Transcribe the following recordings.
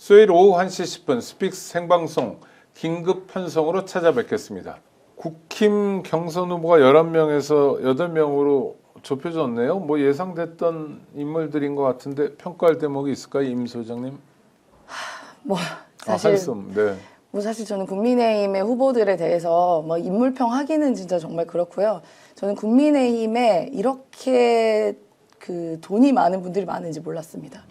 수요일 오후 1시 10분 스픽스 생방송 긴급 편성으로 찾아뵙겠습니다. 국힘 경선 후보가 11명에서 8명으로 좁혀졌네요. 뭐 예상됐던 인물들인 것 같은데 평가할 대목이 있을까요, 임 소장님? 뭐 사실 네. 뭐 사실 저는 국민의힘의 후보들에 대해서 뭐 인물평 하기는 진짜 정말 그렇고요. 저는 국민의힘에 이렇게 그 돈이 많은 분들이 많은지 몰랐습니다.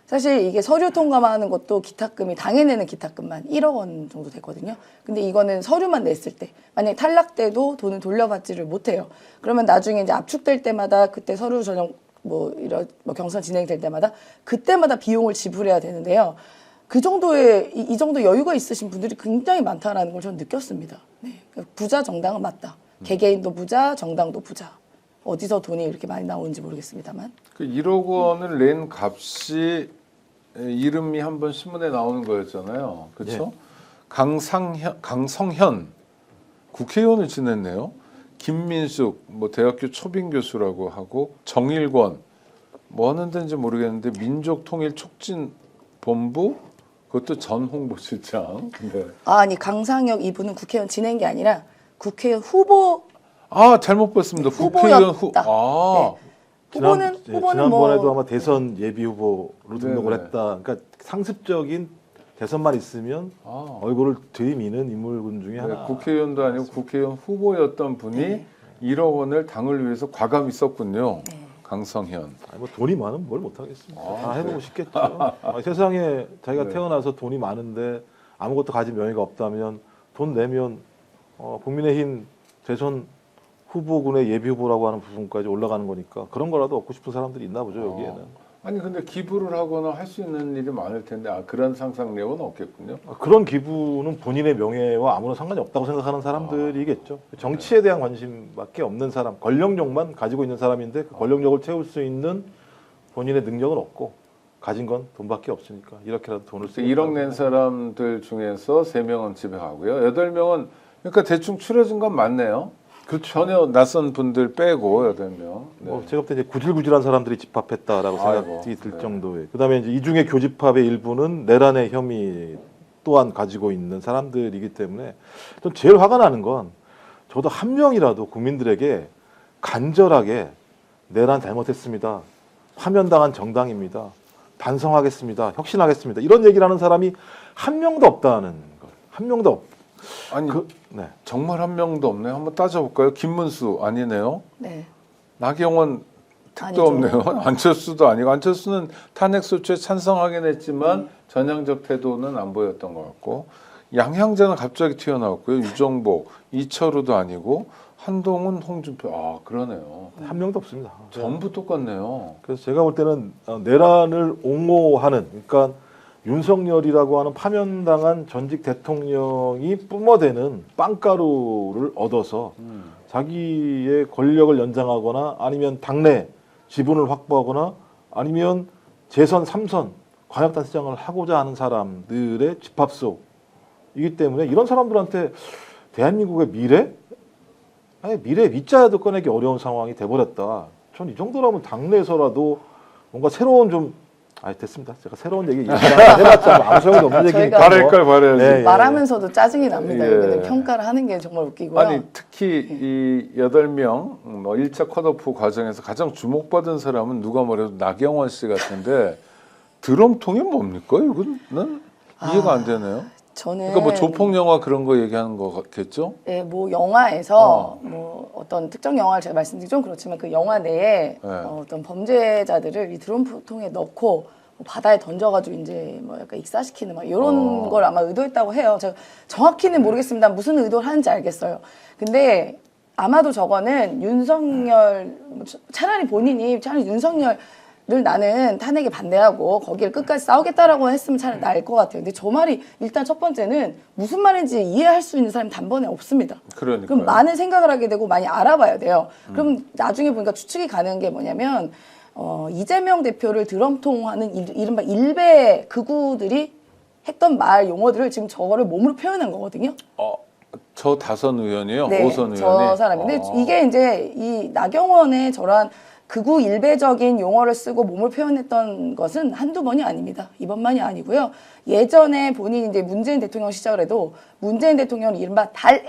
사실 이게 서류 통과만 하는 것도 기탁금이 당해 내는 기탁금만 1억 원 정도 되거든요. 근데 이거는 서류만 냈을 때 만약에 탈락돼도 돈을 돌려받지를 못해요. 그러면 나중에 이제 압축될 때마다 그때 서류 전형 뭐 이런 뭐 경선 진행될 때마다 그때마다 비용을 지불해야 되는데요. 그 정도의 이 정도 여유가 있으신 분들이 굉장히 많다라는 걸 저는 느꼈습니다. 네. 부자 정당은 맞다. 개개인도 부자, 정당도 부자. 어디서 돈이 이렇게 많이 나오는지 모르겠습니다만. 그 1억 원을 낸 값이 이름이 한번 신문에 나오는 거였잖아요. 그렇죠? 네. 강성현 국회의원을 지냈네요. 김민숙 뭐 대학교 초빙 교수라고 하고 정일권 뭐 하는 데인지 모르겠는데 민족통일촉진본부 그것도 전 홍보실장. 네. 아니 강상혁 이분은 국회의원 지낸 게 아니라 국회의원 후보. 아 잘못 봤습니다. 네, 국회의원 후보였다. 네. 후보는 지난번에도 뭐 아마 대선 예비 후보로 등록을 했다. 그러니까 상습적인 대선만 있으면 얼굴을 들이미는 인물군 중에 하나. 국회의원도 아니고 국회의원 후보였던 분이 1억 원을 당을 위해서 과감히 썼군요. 강성현. 아니, 뭐 돈이 많으면 뭘 못하겠습니까? 다 해보고 싶겠죠. 세상에 자기가 태어나서 돈이 많은데 아무것도 가진 명예가 없다면 돈 내면 국민의힘 대선 후보군의 예비 후보라고 하는 부분까지 올라가는 거니까 그런 거라도 얻고 싶은 사람들이 있나 보죠, 여기에는. 아니 근데 기부를 하거나 할 수 있는 일이 많을 텐데 그런 상상력은 없겠군요. 그런 기부는 본인의 명예와 아무런 상관이 없다고 생각하는 사람들이겠죠. 정치에 대한 관심밖에 없는 사람, 권력욕만 가지고 있는 사람인데 그 권력욕을 채울 수 있는 본인의 능력은 없고 가진 건 돈밖에 없으니까 이렇게라도 돈을 쓰고 1억 낸 사람들 중에서 3명은 집에 가고요. 8명은 그러니까 대충 추려진 건 맞네요. 그렇죠. 전혀 낯선 분들 빼고 8명. 네. 뭐 제가 볼 때 이제 구질구질한 사람들이 집합했다라고 생각이 들 정도의. 그다음에 이제 이 중에 교집합의 일부는 내란의 혐의 또한 가지고 있는 사람들이기 때문에 전 제일 화가 나는 건 저도 한 명이라도 국민들에게 간절하게 내란 잘못했습니다. 파면당한 정당입니다. 반성하겠습니다. 혁신하겠습니다. 이런 얘기를 하는 사람이 한 명도 없다는 걸. 한 명도 없. 아니 정말 한 명도 없네요. 한번 따져볼까요? 김문수 아니네요. 네. 나경원 택도 아니죠. 없네요. 안철수도 아니고 안철수는 탄핵 소추에 찬성하긴 했지만 전향적 태도는 안 보였던 것 같고 양향자는 갑자기 튀어나왔고요. 유정복, 이철우도 아니고 한동훈, 홍준표 그러네요. 한 명도 없습니다. 전부 똑같네요. 그래서 제가 볼 때는 내란을 옹호하는 그러니까 윤석열이라고 하는 파면당한 전직 대통령이 뿜어대는 빵가루를 얻어서 자기의 권력을 연장하거나 아니면 당내 지분을 확보하거나 아니면 재선 3선 광역단체장을 하고자 하는 사람들의 집합소이기 때문에 이런 사람들한테 대한민국의 미래 밑자야도 꺼내기 어려운 상황이 돼버렸다. 전 이 정도라면 당내에서라도 뭔가 새로운 좀 됐습니다. 제가 새로운 얘기 해봤자 아무 소용도 없는 얘기니까. 바랄 걸 바라야지. 네, 말하면서도 짜증이 납니다. 예. 여기는 평가를 하는 게 정말 웃기고요. 아니 특히 이 8명 뭐 1차 컷오프 과정에서 가장 주목받은 사람은 누가 뭐래도 나경원 씨 같은데 드럼통이 뭡니까? 이거는 이해가 안 되네요. 저는 그러니까 뭐 조폭 영화 그런 거 얘기하는 거겠죠? 네, 뭐 영화에서 뭐 어떤 특정 영화를 제가 말씀드리기 좀 그렇지만 그 영화 내에 어떤 범죄자들을 이 드럼통에 넣고 뭐 바다에 던져가지고 이제 뭐 약간 익사시키는 막 이런 걸 아마 의도했다고 해요. 제가 정확히는 모르겠습니다. 무슨 의도를 하는지 알겠어요. 근데 아마도 저거는 윤석열 차라리 윤석열 늘 나는 탄핵에 반대하고 거기를 끝까지 싸우겠다라고 했으면 차라리 나을 것 같아요. 근데 저 말이 일단 첫 번째는 무슨 말인지 이해할 수 있는 사람이 단번에 없습니다. 그러니까요. 그럼 많은 생각을 하게 되고 많이 알아봐야 돼요. 그럼 나중에 보니까 추측이 가는 게 뭐냐면 이재명 대표를 드럼통하는 이른바 일베 극우들이 했던 말 용어들을 지금 저거를 몸으로 표현한 거거든요. 저 다선 의원이요? 네, 오선 의원이? 저 사람인데 이게 이제 이 나경원의 저러한 극우 일배적인 용어를 쓰고 몸을 표현했던 것은 한두 번이 아닙니다. 이번만이 아니고요. 예전에 본인이 이제 문재인 대통령 시절에도 문재인 대통령은 이른바 달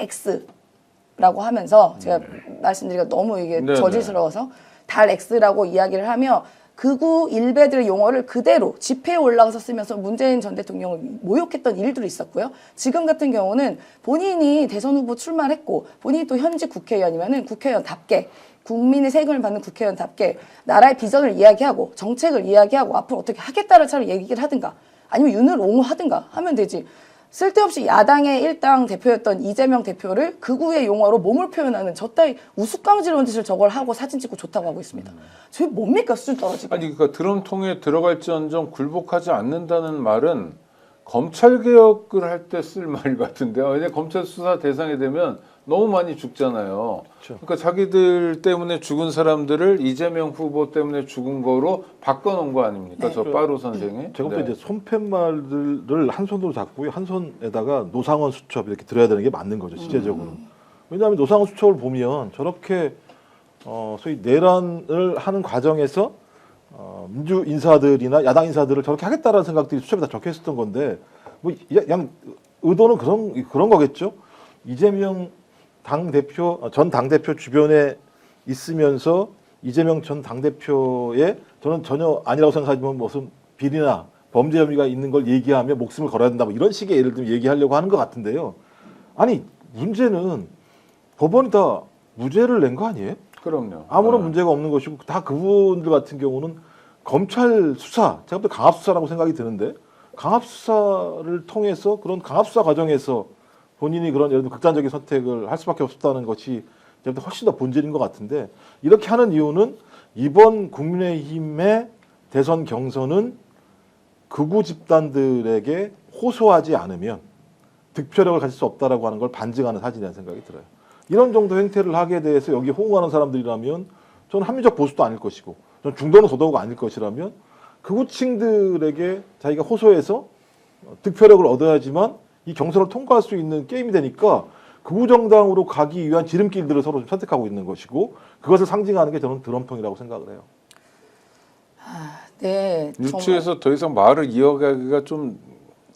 X라고 하면서 제가 말씀드리기가 너무 이게 네네. 저질스러워서 달 X라고 이야기를 하며 극우 일배들의 용어를 그대로 집회에 올라가서 쓰면서 문재인 전 대통령을 모욕했던 일들이 있었고요. 지금 같은 경우는 본인이 대선 후보 출마를 했고 본인이 또 현직 국회의원이면은 국회의원답게 국민의 세금을 받는 국회의원답게 나라의 비전을 이야기하고 정책을 이야기하고 앞으로 어떻게 하겠다는 차를 얘기를 하든가 아니면 윤을 옹호하든가 하면 되지. 쓸데없이 야당의 일당 대표였던 이재명 대표를 극우의 용어로 몸을 표현하는 저 따위 우스꽝스러운 짓을 저걸 하고 사진 찍고 좋다고 하고 있습니다. 저게 뭡니까 수준 떨어지고. 아니 그러니까 드럼통에 들어갈지언정 굴복하지 않는다는 말은 검찰 개혁을 할 때 쓸 말 같은데요. 왜냐 검찰 수사 대상이 되면 너무 많이 죽잖아요. 그렇죠. 그러니까 자기들 때문에 죽은 사람들을 이재명 후보 때문에 죽은 거로 바꿔놓은 거 아닙니까? 네. 저 빠루 선생이. 제가 볼 네. 때 이제 손팻말들을 한 손으로 잡고 한 손에다가 노상원 수첩 이렇게 들어야 되는 게 맞는 거죠, 실제적으로. 왜냐하면 노상원 수첩을 보면 저렇게 소위 내란을 하는 과정에서 민주 인사들이나 야당 인사들을 저렇게 하겠다라는 생각들이 수첩에 다 적혀 있었던 건데 뭐 그냥 의도는 그런 거겠죠. 이재명 전 당대표 주변에 있으면서 이재명 전 당대표의 저는 전혀 아니라고 생각하지만 무슨 비리나 범죄 혐의가 있는 걸 얘기하며 목숨을 걸어야 된다 뭐 이런 식의 예를 들면 얘기하려고 하는 것 같은데요. 아니 문제는 법원이 다 무죄를 낸 거 아니에요? 그럼요. 아무런 네. 문제가 없는 것이고 다 그분들 같은 경우는 검찰 수사, 제가 볼 때 강압 수사라고 생각이 드는데 강압 수사를 통해서 그런 강압 수사 과정에서 본인이 그런 예를 들어 극단적인 선택을 할 수밖에 없었다는 것이 제가 볼 때 훨씬 더 본질인 것 같은데 이렇게 하는 이유는 이번 국민의힘의 대선 경선은 극우 집단들에게 호소하지 않으면 득표력을 가질 수 없다라고 하는 걸 반증하는 사진이라는 생각이 들어요. 이런 정도 행태를 하게 대해서 여기 호응하는 사람들이라면 저는 합리적 보수도 아닐 것이고 저는 중도는 더더욱 아닐 것이라면 극우층들에게 자기가 호소해서 득표력을 얻어야지만 이 경선을 통과할 수 있는 게임이 되니까 극우 정당으로 가기 위한 지름길들을 서로 좀 선택하고 있는 것이고 그것을 상징하는 게 저는 드럼통이라고 생각을 해요. 네, 유치에서 더 이상 말을 이어가기가 좀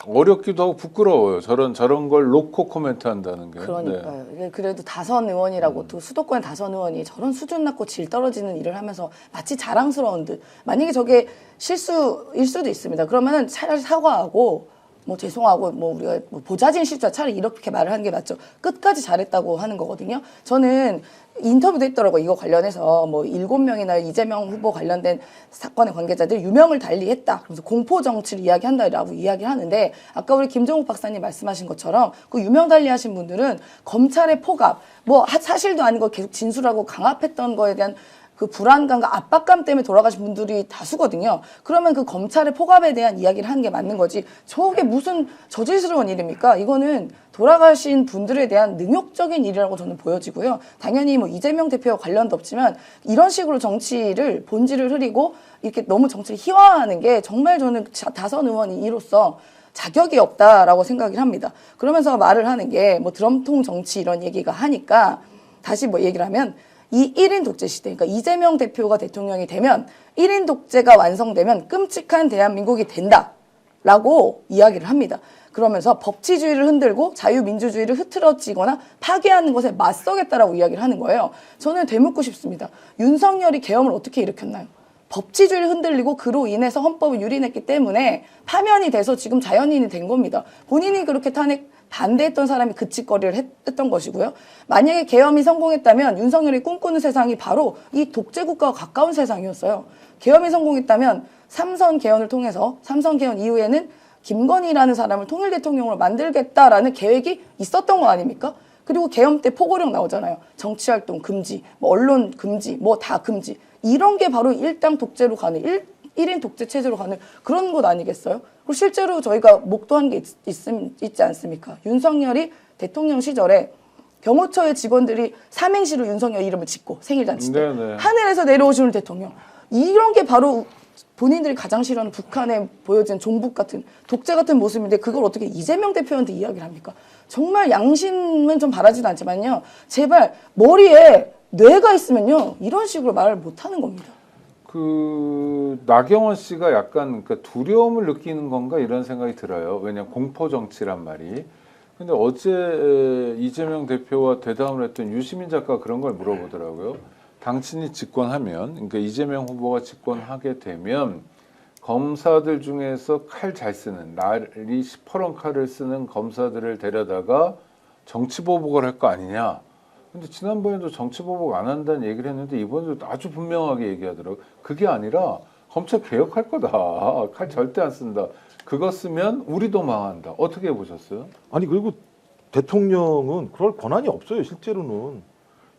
어렵기도 하고 부끄러워요. 저런 걸 놓고 코멘트한다는 게. 그러니까요. 이게 그래도 다선 의원이라고 또 수도권 다선 의원이 저런 수준 낮고 질 떨어지는 일을 하면서 마치 자랑스러운 듯. 만약에 저게 실수일 수도 있습니다. 그러면은 차라리 사과하고 뭐 죄송하고 뭐 우리가 뭐 보자진 실수야 차라리 이렇게 말을 하는 게 맞죠. 끝까지 잘했다고 하는 거거든요. 저는 인터뷰도 했더라고요. 이거 관련해서 뭐 7명이나 이재명 후보 관련된 사건의 관계자들 유명을 달리했다. 그래서 공포 정치를 이야기한다라고 이야기를 하는데 아까 우리 김정욱 박사님 말씀하신 것처럼 그 유명 달리하신 분들은 검찰의 포갑, 뭐 사실도 아닌 거 계속 진술하고 강압했던 거에 대한 그 불안감과 압박감 때문에 돌아가신 분들이 다수거든요. 그러면 그 검찰의 포갑에 대한 이야기를 하는 게 맞는 거지. 저게 무슨 저질스러운 일입니까? 이거는 돌아가신 분들에 대한 능욕적인 일이라고 저는 보여지고요. 당연히 뭐 이재명 대표와 관련도 없지만 이런 식으로 정치를 본질을 흐리고 이렇게 너무 정치를 희화화하는 게 정말 저는 다선 의원이 이로써 자격이 없다라고 생각을 합니다. 그러면서 말을 하는 게 뭐 드럼통 정치 이런 얘기가 하니까 다시 뭐 얘기를 하면 이 1인 독재 시대, 그러니까 이재명 대표가 대통령이 되면 1인 독재가 완성되면 끔찍한 대한민국이 된다라고 이야기를 합니다. 그러면서 법치주의를 흔들고 자유민주주의를 흐트러지거나 파괴하는 것에 맞서겠다라고 이야기를 하는 거예요. 저는 되묻고 싶습니다. 윤석열이 계엄을 어떻게 일으켰나요? 법치주의를 흔들리고 그로 인해서 헌법을 유린했기 때문에 파면이 돼서 지금 자연인이 된 겁니다. 본인이 그렇게 반대했던 사람이 그치거리를 했던 것이고요. 만약에 계엄이 성공했다면 윤석열이 꿈꾸는 세상이 바로 이 독재국가와 가까운 세상이었어요. 계엄이 성공했다면 3선 개헌을 통해서 3선 개헌 이후에는 김건희라는 사람을 통일 대통령으로 만들겠다라는 계획이 있었던 거 아닙니까? 그리고 계엄 때 포고령 나오잖아요. 정치활동 금지, 뭐 언론 금지, 뭐 다 금지. 이런 게 바로 일당 독재로 가는 1인 독재 체제로 가는 그런 것 아니겠어요? 그리고 실제로 저희가 목도한 게 있지 않습니까? 윤석열이 대통령 시절에 경호처의 직원들이 삼행시로 윤석열 이름을 짓고 생일잔치 때 네네. 하늘에서 내려오시는 대통령 이런 게 바로 본인들이 가장 싫어하는 북한에 보여진 종북 같은 독재 같은 모습인데 그걸 어떻게 이재명 대표한테 이야기를 합니까? 정말 양심은 좀 바라지도 않지만요. 제발 머리에 뇌가 있으면요. 이런 식으로 말을 못하는 겁니다. 그 나경원 씨가 약간 그러니까 두려움을 느끼는 건가 이런 생각이 들어요. 왜냐하면 공포 정치란 말이. 근데 어제 이재명 대표와 대담을 했던 유시민 작가가 그런 걸 물어보더라고요. 당신이 집권하면, 그러니까 이재명 후보가 집권하게 되면 검사들 중에서 칼 잘 쓰는, 날이 시퍼런 칼을 쓰는 검사들을 데려다가 정치 보복을 할 거 아니냐. 근데 지난번에도 정치 보복 안 한다는 얘기를 했는데 이번에도 아주 분명하게 얘기하더라고요. 그게 아니라 검찰 개혁할 거다. 칼 절대 안 쓴다. 그거 쓰면 우리도 망한다. 어떻게 보셨어요? 아니 그리고 대통령은 그럴 권한이 없어요. 실제로는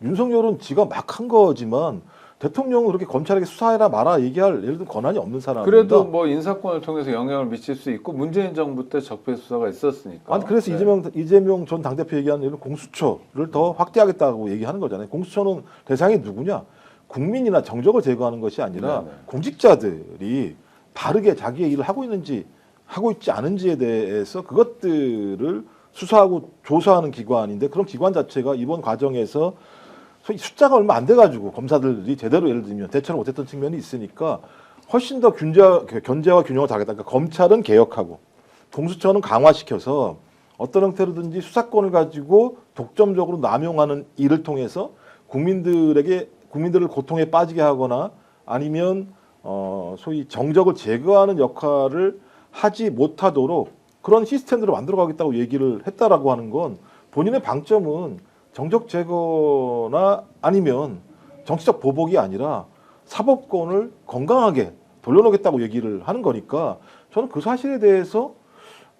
윤석열은 지가 막 한 거지만 대통령은 그렇게 검찰에게 수사해라 마라 얘기할 예를 들어 권한이 없는 사람입니다. 그래도 뭐 인사권을 통해서 영향을 미칠 수 있고 문재인 정부 때 적폐 수사가 있었으니까. 아니 그래서 네. 이재명 전 당대표 얘기하는 예를 공수처를 더 확대하겠다고 얘기하는 거잖아요. 공수처는 대상이 누구냐? 국민이나 정적을 제거하는 것이 아니라 네네. 공직자들이 바르게 자기의 일을 하고 있는지 하고 있지 않은지에 대해서 그것들을 수사하고 조사하는 기관인데 그런 기관 자체가 이번 과정에서 소위 숫자가 얼마 안 돼가지고 검사들이 제대로 예를 들면 대처를 못했던 측면이 있으니까 훨씬 더 견제와 균형을 다하겠다. 그러니까 검찰은 개혁하고 공수처는 강화시켜서 어떤 형태로든지 수사권을 가지고 독점적으로 남용하는 일을 통해서 국민들을 고통에 빠지게 하거나 아니면 소위 정적을 제거하는 역할을 하지 못하도록 그런 시스템들을 만들어가겠다고 얘기를 했다라고 하는 건 본인의 방점은 정적 제거나 아니면 정치적 보복이 아니라 사법권을 건강하게 돌려놓겠다고 얘기를 하는 거니까 저는 그 사실에 대해서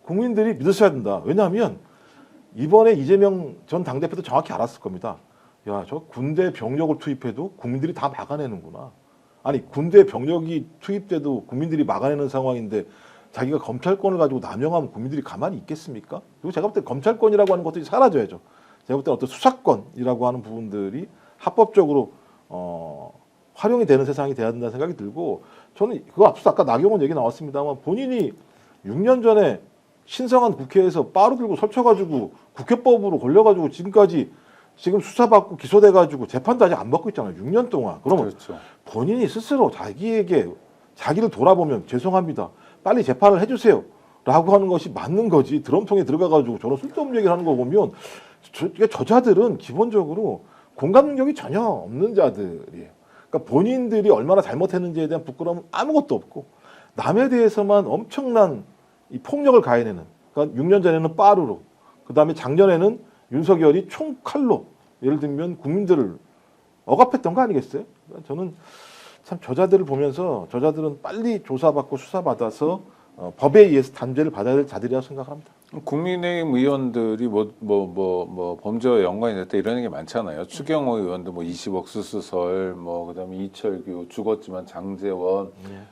국민들이 믿으셔야 된다. 왜냐하면 이번에 이재명 전 당대표도 정확히 알았을 겁니다. 야, 저 군대 병력을 투입해도 국민들이 다 막아내는구나. 아니 군대 병력이 투입돼도 국민들이 막아내는 상황인데 자기가 검찰권을 가지고 남용하면 국민들이 가만히 있겠습니까? 그리고 제가 볼 때 검찰권이라고 하는 것들이 사라져야죠. 제가 볼 때 어떤 수사권이라고 하는 부분들이 합법적으로 활용이 되는 세상이 돼야 된다는 생각이 들고 저는 그거 앞서 아까 나경원 얘기 나왔습니다만 본인이 6년 전에 신성한 국회에서 빠루 들고 설쳐가지고 국회법으로 걸려가지고 지금까지 지금 수사받고 기소돼가지고 재판도 아직 안 받고 있잖아요. 6년 동안. 그러면 그렇죠. 본인이 스스로 자기를 돌아보면 죄송합니다. 빨리 재판을 해주세요. 라고 하는 것이 맞는 거지. 드럼통에 들어가가지고 저런 쓸데없는 얘기를 하는 거 보면 저자들은 기본적으로 공감 능력이 전혀 없는 자들이에요. 그러니까 본인들이 얼마나 잘못했는지에 대한 부끄러움은 아무것도 없고 남에 대해서만 엄청난 이 폭력을 가해내는. 그러니까 6년 전에는 빠루로, 그 다음에 작년에는 윤석열이 총칼로 예를 들면 국민들을 억압했던 거 아니겠어요? 그러니까 저는 참 저자들을 보면서 저자들은 빨리 조사받고 수사받아서 법에 의해서 단죄를 받아야 될 자들이라고 생각합니다. 국민의힘 의원들이 뭐 범죄와 연관이 됐다 이런 게 많잖아요. 추경호 의원도 뭐 20억 수수설, 뭐 그다음에 이철규 죽었지만 장제원,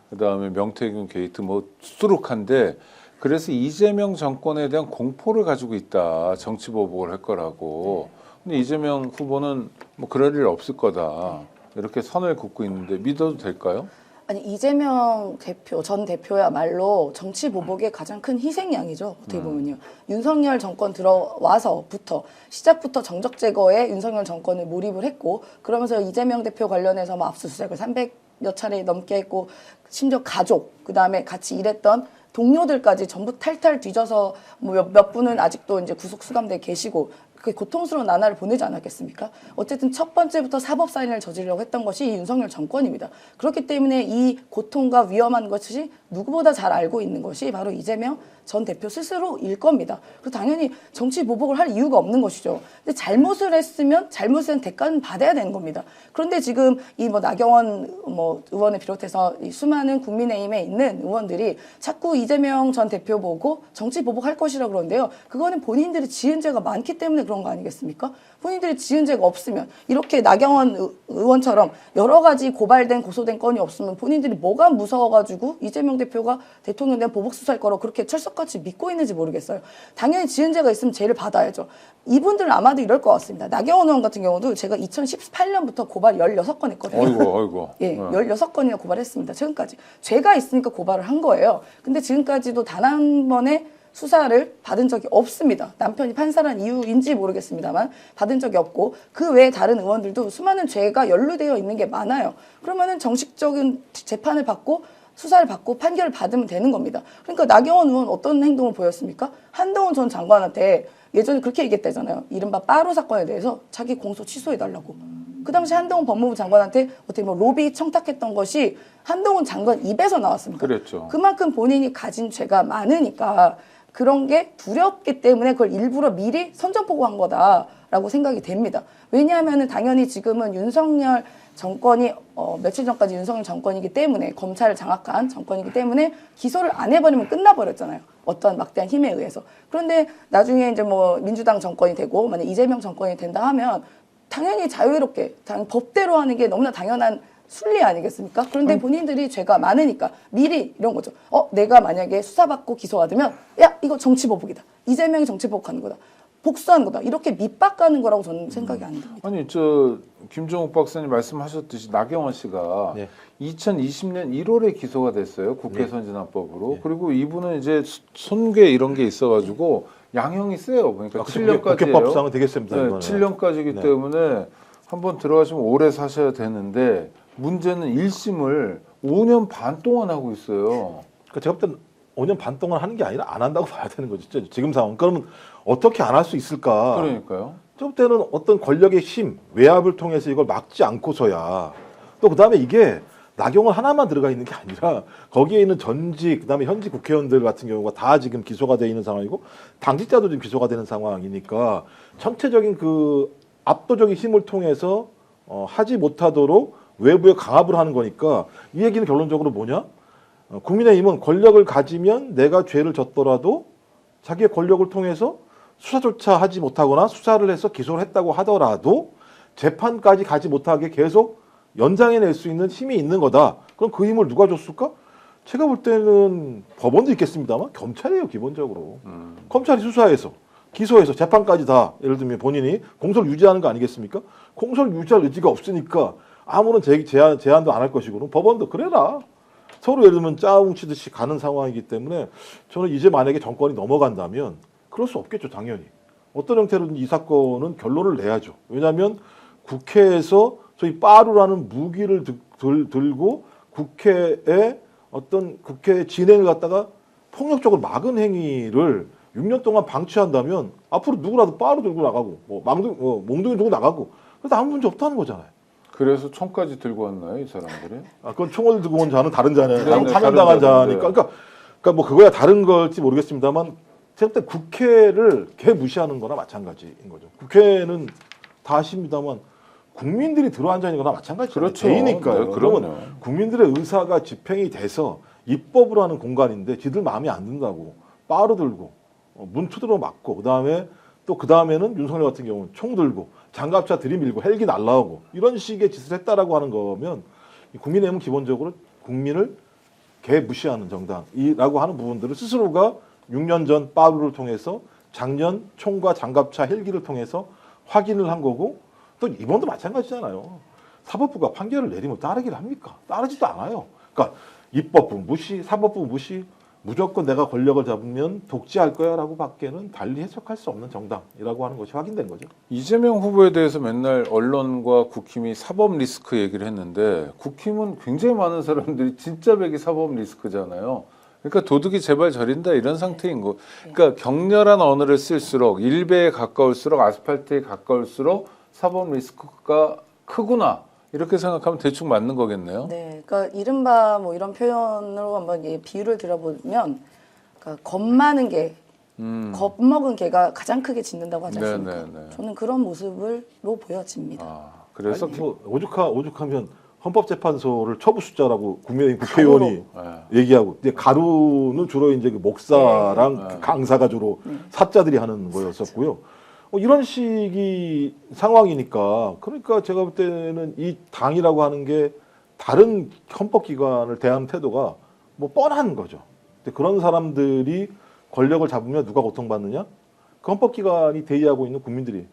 그다음에 명태균 게이트 뭐 수두룩한데 그래서 이재명 정권에 대한 공포를 가지고 있다. 정치 보복을 할 거라고. 근데 이재명 후보는 뭐 그럴 일 없을 거다. 이렇게 선을 긋고 있는데 믿어도 될까요? 아니 이재명 대표 전 대표야말로 정치 보복의 가장 큰 희생양이죠. 어떻게 보면요. 윤석열 정권 들어와서부터 시작부터 정적 제거에 윤석열 정권을 몰입을 했고 그러면서 이재명 대표 관련해서 뭐 압수수색을 300여 차례 넘게 했고 심지어 가족 그다음에 같이 일했던 동료들까지 전부 탈탈 뒤져서 뭐 몇 분은 아직도 이제 구속 수감돼 계시고 그 고통스러운 나날을 보내지 않았겠습니까? 어쨌든 첫 번째부터 사법살인을 저지르려고 했던 것이 이 윤석열 정권입니다. 그렇기 때문에 이 고통과 위험한 것이 누구보다 잘 알고 있는 것이 바로 이재명 전 대표 스스로일 겁니다. 그래서 당연히 정치 보복을 할 이유가 없는 것이죠. 근데 잘못을 했으면 잘못에 대한 대가는 받아야 되는 겁니다. 그런데 지금 이 뭐 나경원 뭐 의원을 비롯해서 이 수많은 국민의힘에 있는 의원들이 자꾸 이재명 전 대표 보고 정치 보복할 것이라고 그러는데요. 그거는 본인들이 지은 죄가 많기 때문에 그런 거 아니겠습니까? 본인들이 지은 죄가 없으면 이렇게 나경원 의원처럼 여러 가지 고발된 고소된 건이 없으면 본인들이 뭐가 무서워가지고 이재명 대표가 대통령에 대한 보복 수사할 거라고 그렇게 철석같이 믿고 있는지 모르겠어요. 당연히 지은 죄가 있으면 죄를 받아야죠. 이분들은 아마도 이럴 것 같습니다. 나경원 의원 같은 경우도 제가 2018년부터 고발 16건 했거든요. 어이구. 예, 16건이나 고발했습니다. 최근까지. 죄가 있으니까 고발을 한 거예요. 근데 지금까지도 단 한 번의 수사를 받은 적이 없습니다. 남편이 판사란 이유인지 모르겠습니다만 받은 적이 없고 그 외에 다른 의원들도 수많은 죄가 연루되어 있는 게 많아요. 그러면은 정식적인 재판을 받고 수사를 받고 판결을 받으면 되는 겁니다. 그러니까 나경원 의원 어떤 행동을 보였습니까? 한동훈 전 장관한테 예전에 그렇게 얘기했다잖아요. 이른바 빠루 사건에 대해서 자기 공소 취소해달라고. 그 당시 한동훈 법무부 장관한테 어떻게 뭐 로비 청탁했던 것이 한동훈 장관 입에서 나왔습니다. 그랬죠. 그만큼 본인이 가진 죄가 많으니까 그런 게 두렵기 때문에 그걸 일부러 미리 선전포고한 거다라고 생각이 됩니다. 왜냐하면 당연히 지금은 윤석열 정권이 며칠 전까지 윤석열 정권이기 때문에 검찰을 장악한 정권이기 때문에 기소를 안 해버리면 끝나버렸잖아요. 어떤 막대한 힘에 의해서. 그런데 나중에 이제 뭐 민주당 정권이 되고 만약 이재명 정권이 된다 하면 당연히 자유롭게 법대로 하는 게 너무나 당연한 순리 아니겠습니까? 그런데 본인들이 죄가 많으니까 미리 이런 거죠. 내가 만약에 수사받고 기소받으면 야 이거 정치보복이다. 이재명이 정치보복하는 거다. 복수하는 거다. 이렇게 밑박가는 거라고 저는 생각이 안 듭니다. 아니 김종욱 박사님 말씀하셨듯이 나경원 씨가 네. 2020년 1월에 기소가 됐어요. 국회 선진화법으로. 네. 그리고 이분은 이제 손괴 이런 게 있어가지고 양형이 세요. 그러니까 7년까지예요. 국회법상은 되겠습니다. 네, 이거는. 7년까지기 네. 때문에 한번 들어가시면 오래 사셔야 되는데 문제는 1심을 5년 반 동안 하고 있어요. 그러니까 제가 볼 때는 5년 반 동안 하는 게 아니라 안 한다고 봐야 되는 거죠. 지금 상황. 그러면 어떻게 안 할 수 있을까? 그러니까요. 저 때는 어떤 권력의 힘, 외압을 통해서 이걸 막지 않고서야 또 그다음에 이게 나경원 하나만 들어가 있는 게 아니라 거기에 있는 전직 그다음에 현직 국회의원들 같은 경우가 다 지금 기소가 돼 있는 상황이고 당직자도 지금 기소가 되는 상황이니까 전체적인 그 압도적인 힘을 통해서 하지 못하도록 외부에 강압을 하는 거니까 이 얘기는 결론적으로 뭐냐? 국민의힘은 권력을 가지면 내가 죄를 졌더라도 자기의 권력을 통해서 수사조차 하지 못하거나 수사를 해서 기소를 했다고 하더라도 재판까지 가지 못하게 계속 연장해낼 수 있는 힘이 있는 거다. 그럼 그 힘을 누가 줬을까? 제가 볼 때는 법원도 있겠습니다만 검찰이에요, 기본적으로. 검찰이 수사해서 기소해서 재판까지 다 예를 들면 본인이 공소를 유지하는 거 아니겠습니까? 공소를 유지할 의지가 없으니까 아무런 제한도 안 할 것이고 그럼 법원도 그래라. 서로 예를 들면 짜웅치듯이 가는 상황이기 때문에 저는 이제 만약에 정권이 넘어간다면 그럴 수 없겠죠, 당연히. 어떤 형태로든 이 사건은 결론을 내야죠. 왜냐하면 국회에서 소위 빠루라는 무기를 들고 국회의 어떤 국회 진행을 갖다가 폭력적으로 막은 행위를 6년 동안 방치한다면 앞으로 누구라도 빠루 들고 나가고 뭐 몽둥이 들고 나가고 그래서 아무 문제 없다는 거잖아요. 그래서 총까지 들고 왔나요, 이 사람들이? 그건 총을 들고 온 자는 다른 자네요. 네, 네, 파면당한 다른 자니까. 그러니까 뭐 그거야 다른 걸지 모르겠습니다만 제가 볼 때 국회를 개무시하는 거나 마찬가지인 거죠. 국회는 다 아십니다만 국민들이 들어앉아 있는 거나 마찬가지잖아요. 그렇죠. 죄니까요. 네, 그러면 그럼요. 국민들의 의사가 집행이 돼서 입법으로 하는 공간인데 지들 마음에 안 든다고 빠루 들고 문투대로 맞고 그다음에는 윤석열 같은 경우는 총 들고 장갑차 들이밀고 헬기 날라오고 이런 식의 짓을 했다라고 하는 거면 국민의힘은 기본적으로 국민을 개무시하는 정당이라고 하는 부분들을 스스로가 6년 전 빠루를 통해서 작년 총과 장갑차 헬기를 통해서 확인을 한 거고 또 이번도 마찬가지잖아요. 사법부가 판결을 내리면 따르기를 합니까? 따르지도 않아요. 그러니까 입법부 무시, 사법부 무시, 무조건 내가 권력을 잡으면 독재할 거야라고 밖에는 달리 해석할 수 없는 정당이라고 하는 것이 확인된 거죠. 이재명 후보에 대해서 맨날 언론과 국힘이 사법 리스크 얘기를 했는데 국힘은 굉장히 많은 사람들이 진짜 백이 사법 리스크잖아요. 그러니까 도둑이 제발 저린다 이런 상태인 거. 그러니까 격렬한 언어를 쓸수록 일베에 가까울수록 아스팔트에 가까울수록 사법 리스크가 크구나. 이렇게 생각하면 대충 맞는 거겠네요. 네, 그러니까 이른바 뭐 이런 표현으로 한번 비유를 들어보면, 그러니까 겁 많은 개, 겁먹은 개가 가장 크게 짖는다고 하지 않습니까? 네, 네, 네. 저는 그런 모습으로 보여집니다. 그래서 아니, 뭐 오죽하면 헌법재판소를 처부 숫자라고 국민의힘 국회의원이 얘기하고 이제 가루는 주로 이제 그 목사랑 그 강사가 주로 사자들이 하는 거였었고요. 이런 식이 상황이니까 그러니까 제가 볼 때는 이 당이라고 하는 게 다른 헌법기관을 대하는 태도가 뭐 뻔한 거죠. 근데 그런 사람들이 권력을 잡으면 누가 고통받느냐? 그 헌법기관이 대의하고 있는 국민들이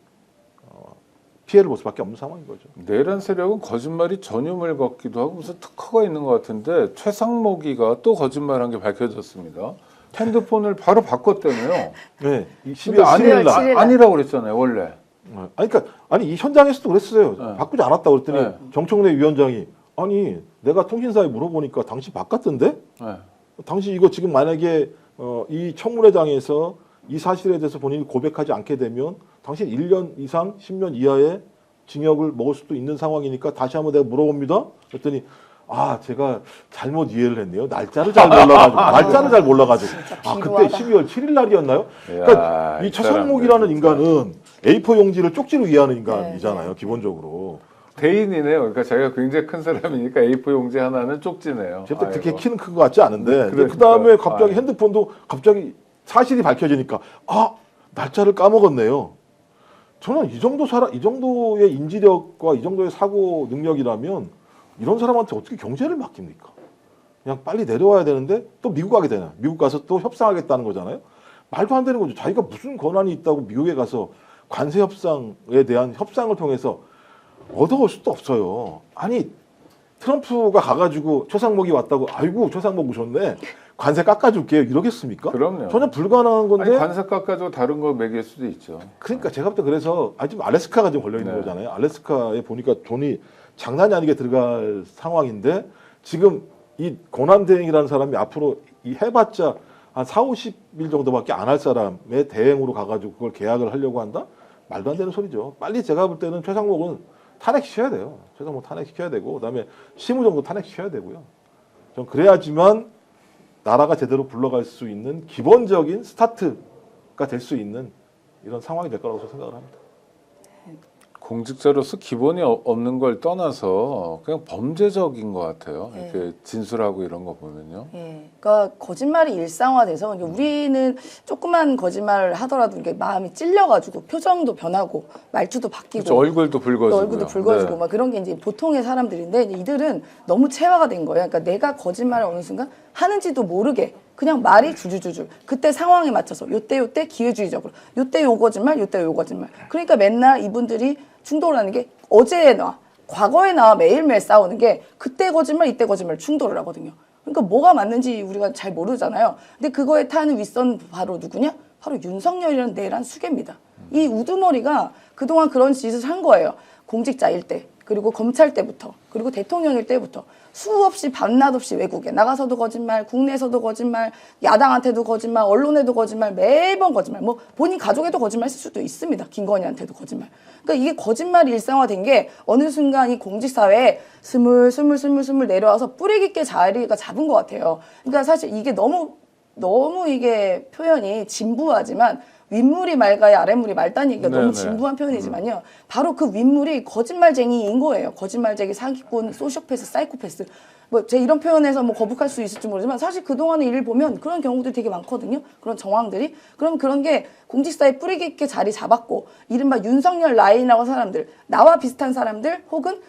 피해를 볼 수밖에 없는 상황인 거죠. 내란 세력은 거짓말이 전유물 같기도 하고 무슨 특허가 있는 것 같은데 최상목이가 또 거짓말한 게 밝혀졌습니다. 핸드폰을 바로 바꿨다며요. 네, 이 근데 12월 7일 날. 아니라고 그랬잖아요, 원래. 아니, 그러니까 아니 이 현장에서도 그랬어요. 네. 바꾸지 않았다고 그랬더니 네. 정청래 위원장이 아니 내가 통신사에 물어보니까 당신 바꿨던데? 네. 당신 이거 지금 만약에 이 청문회장에서 이 사실에 대해서 본인이 고백하지 않게 되면 당신 1년 이상 10년 이하의 징역을 먹을 수도 있는 상황이니까 다시 한번 내가 물어봅니다. 그랬더니 아 제가 잘못 이해를 했네요. 날짜를 잘 몰라가지고 아 그때 비루하다. 12월 7일 날이었나요? 이야, 그러니까 이 이 최상목이라는 사람들 진짜. 인간은 A4 용지를 쪽지로 이해하는 인간이잖아요. 네. 기본적으로. 대인이네요. 그러니까 자기가 굉장히 큰 사람이니까 A4 용지 하나는 쪽지네요. 제가 그렇게 아이고. 키는 큰 것 같지 않은데 그러니까. 그 다음에 갑자기 아유. 핸드폰도 갑자기 사실이 밝혀지니까 아 날짜를 까먹었네요. 저는 이 정도의 인지력과 이 정도의 사고 능력이라면 이런 사람한테 어떻게 경제를 맡깁니까? 그냥 빨리 내려와야 되는데 또 미국 가게 되나? 미국 가서 또 협상하겠다는 거잖아요. 말도 안 되는 거죠. 자기가 무슨 권한이 있다고 미국에 가서 관세 협상에 대한 협상을 통해서 얻어올 수도 없어요. 아니 트럼프가 가가지고 최상목이 왔다고 아이고 최상목 오셨네 관세 깎아줄게요 이러겠습니까? 그럼요. 전혀 불가능한 건데 아니, 관세 깎아도 다른 거 매길 수도 있죠. 그러니까 제가 볼 때 그래서 지금 알래스카가 지금 걸려 있는 네. 거잖아요. 알래스카에 보니까 돈이 장난이 아니게 들어갈 상황인데 지금 이 고난대행이라는 사람이 앞으로 이 해봤자 한 4, 50일 정도밖에 안 할 사람의 대행으로 가가지고 그걸 계약을 하려고 한다? 말도 안 되는 소리죠. 빨리 제가 볼 때는 최상목은 탄핵시켜야 돼요. 최상목 탄핵시켜야 되고 그다음에 심우정도 탄핵시켜야 되고요. 좀 그래야지만 나라가 제대로 굴러갈 수 있는 기본적인 스타트가 될 수 있는 이런 상황이 될 거라고 생각을 합니다. 공직자로서 기본이 없는 걸 떠나서 그냥 범죄적인 것 같아요. 네. 이렇게 진술하고 이런 거 보면요. 예, 그러니까 거짓말이 일상화돼서 이제 우리는 조그만 거짓말을 하더라도 이게 마음이 찔려가지고 표정도 변하고 말투도 바뀌고 그렇죠. 얼굴도 붉어지고. 얼굴도 붉어지고 막 그런 게 이제 보통의 사람들인데 이제 이들은 너무 체화가 된 거예요. 그러니까 내가 거짓말을 어느 순간 하는지도 모르게 그냥 말이 주주주주 그때 상황에 맞춰서 요때 기회주의적으로 요때 요 거짓말 요때 요 거짓말 그러니까 맨날 이분들이 충돌하는 게 어제에 나와 과거에 나와 매일매일 싸우는 게 그때 거짓말 이때 거짓말 충돌을 하거든요. 그러니까 뭐가 맞는지 우리가 잘 모르잖아요. 근데 그거에 타는 윗선 바로 누구냐? 바로 윤석열이라는 내란 수괴입니다. 이 우두머리가 그동안 그런 짓을 한 거예요. 공직자일 때 그리고 검찰 때부터 그리고 대통령일 때부터 수없이 밤낮 없이 외국에 나가서도 거짓말, 국내에서도 거짓말, 야당한테도 거짓말, 언론에도 거짓말, 매번 거짓말. 뭐 본인 가족에도 거짓말 했을 수도 있습니다. 김건희한테도 거짓말. 그러니까 이게 거짓말이 일상화된 게 어느 순간 이 공직사회에 스물 내려와서 뿌리 깊게 자리가 잡은 것 같아요. 그러니까 사실 이게 너무 이게 표현이 진부하지만 윗물이 맑아야 아랫물이 맑다는 얘기가 네네. 너무 진부한 표현이지만요. 바로 그 윗물이 거짓말쟁이인 거예요. 거짓말쟁이, 사기꾼, 소시오패스, 사이코패스. 뭐 제 이런 표현에서 뭐 거북할 수 있을지 모르지만 사실 그동안의 일을 보면 그런 경우들이 되게 많거든요. 그런 정황들이. 그럼 그런 게 공직사에 뿌리 깊게 자리 잡았고 이른바 윤석열 라인이라고 사람들, 나와 비슷한 사람들 혹은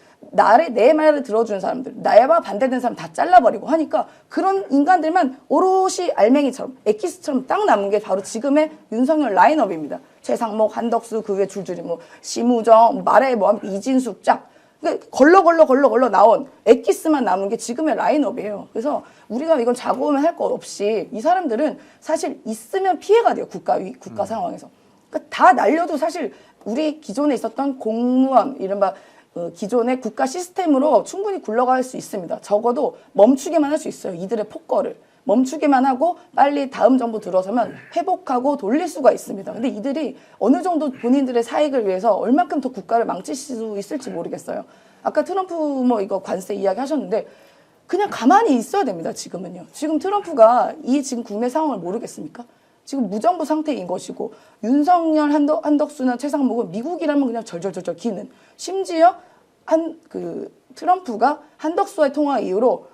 내 말을 들어주는 사람들, 나와 반대되는 사람 다 잘라버리고 하니까 그런 인간들만 오롯이 알맹이처럼 엑기스처럼 딱 남은 게 바로 지금의 윤석열 라인업입니다. 최상목, 한덕수, 그 외 줄줄이 뭐 심우정, 말해 뭐 이진숙 쫙 그러니까 걸러 나온 엑기스만 남은 게 지금의 라인업이에요. 그래서 우리가 이건 자고하면 할 것 없이 이 사람들은 사실 있으면 피해가 돼요. 국가 상황에서. 그러니까 다 날려도 사실 우리 기존에 있었던 공무원 이른바 기존의 국가 시스템으로 충분히 굴러갈 수 있습니다. 적어도 멈추게만 할 수 있어요. 이들의 폭거를. 멈추기만 하고 빨리 다음 정부 들어서면 회복하고 돌릴 수가 있습니다. 근데 이들이 어느 정도 본인들의 사익을 위해서 얼마큼 더 국가를 망칠 수 있을지 모르겠어요. 아까 트럼프 뭐 이거 관세 이야기 하셨는데 그냥 가만히 있어야 됩니다. 지금은요. 지금 트럼프가 이 지금 국내 상황을 모르겠습니까? 지금 무정부 상태인 것이고 윤석열, 한덕수나 최상목은 미국이라면 그냥 절절절절 기는 심지어 트럼프가 한덕수와의 통화 이후로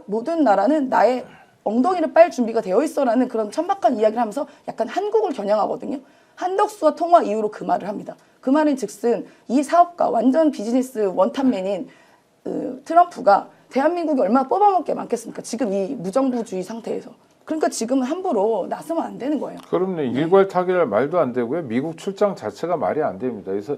모든 나라는 나의 엉덩이를 빨 준비가 되어 있어라는 그런 천박한 이야기를 하면서 약간 한국을 겨냥하거든요. 한덕수와 통화 이후로 그 말을 합니다. 그 말인 즉슨 이 사업가 완전 비즈니스 원탑맨인 트럼프가 대한민국이 얼마나 뽑아먹을 게 많겠습니까? 지금 이 무정부주의 상태에서. 그러니까 지금은 함부로 나서면 안 되는 거예요. 그럼요. 일괄 타결 말도 안 되고요. 미국 출장 자체가 말이 안 됩니다. 그래서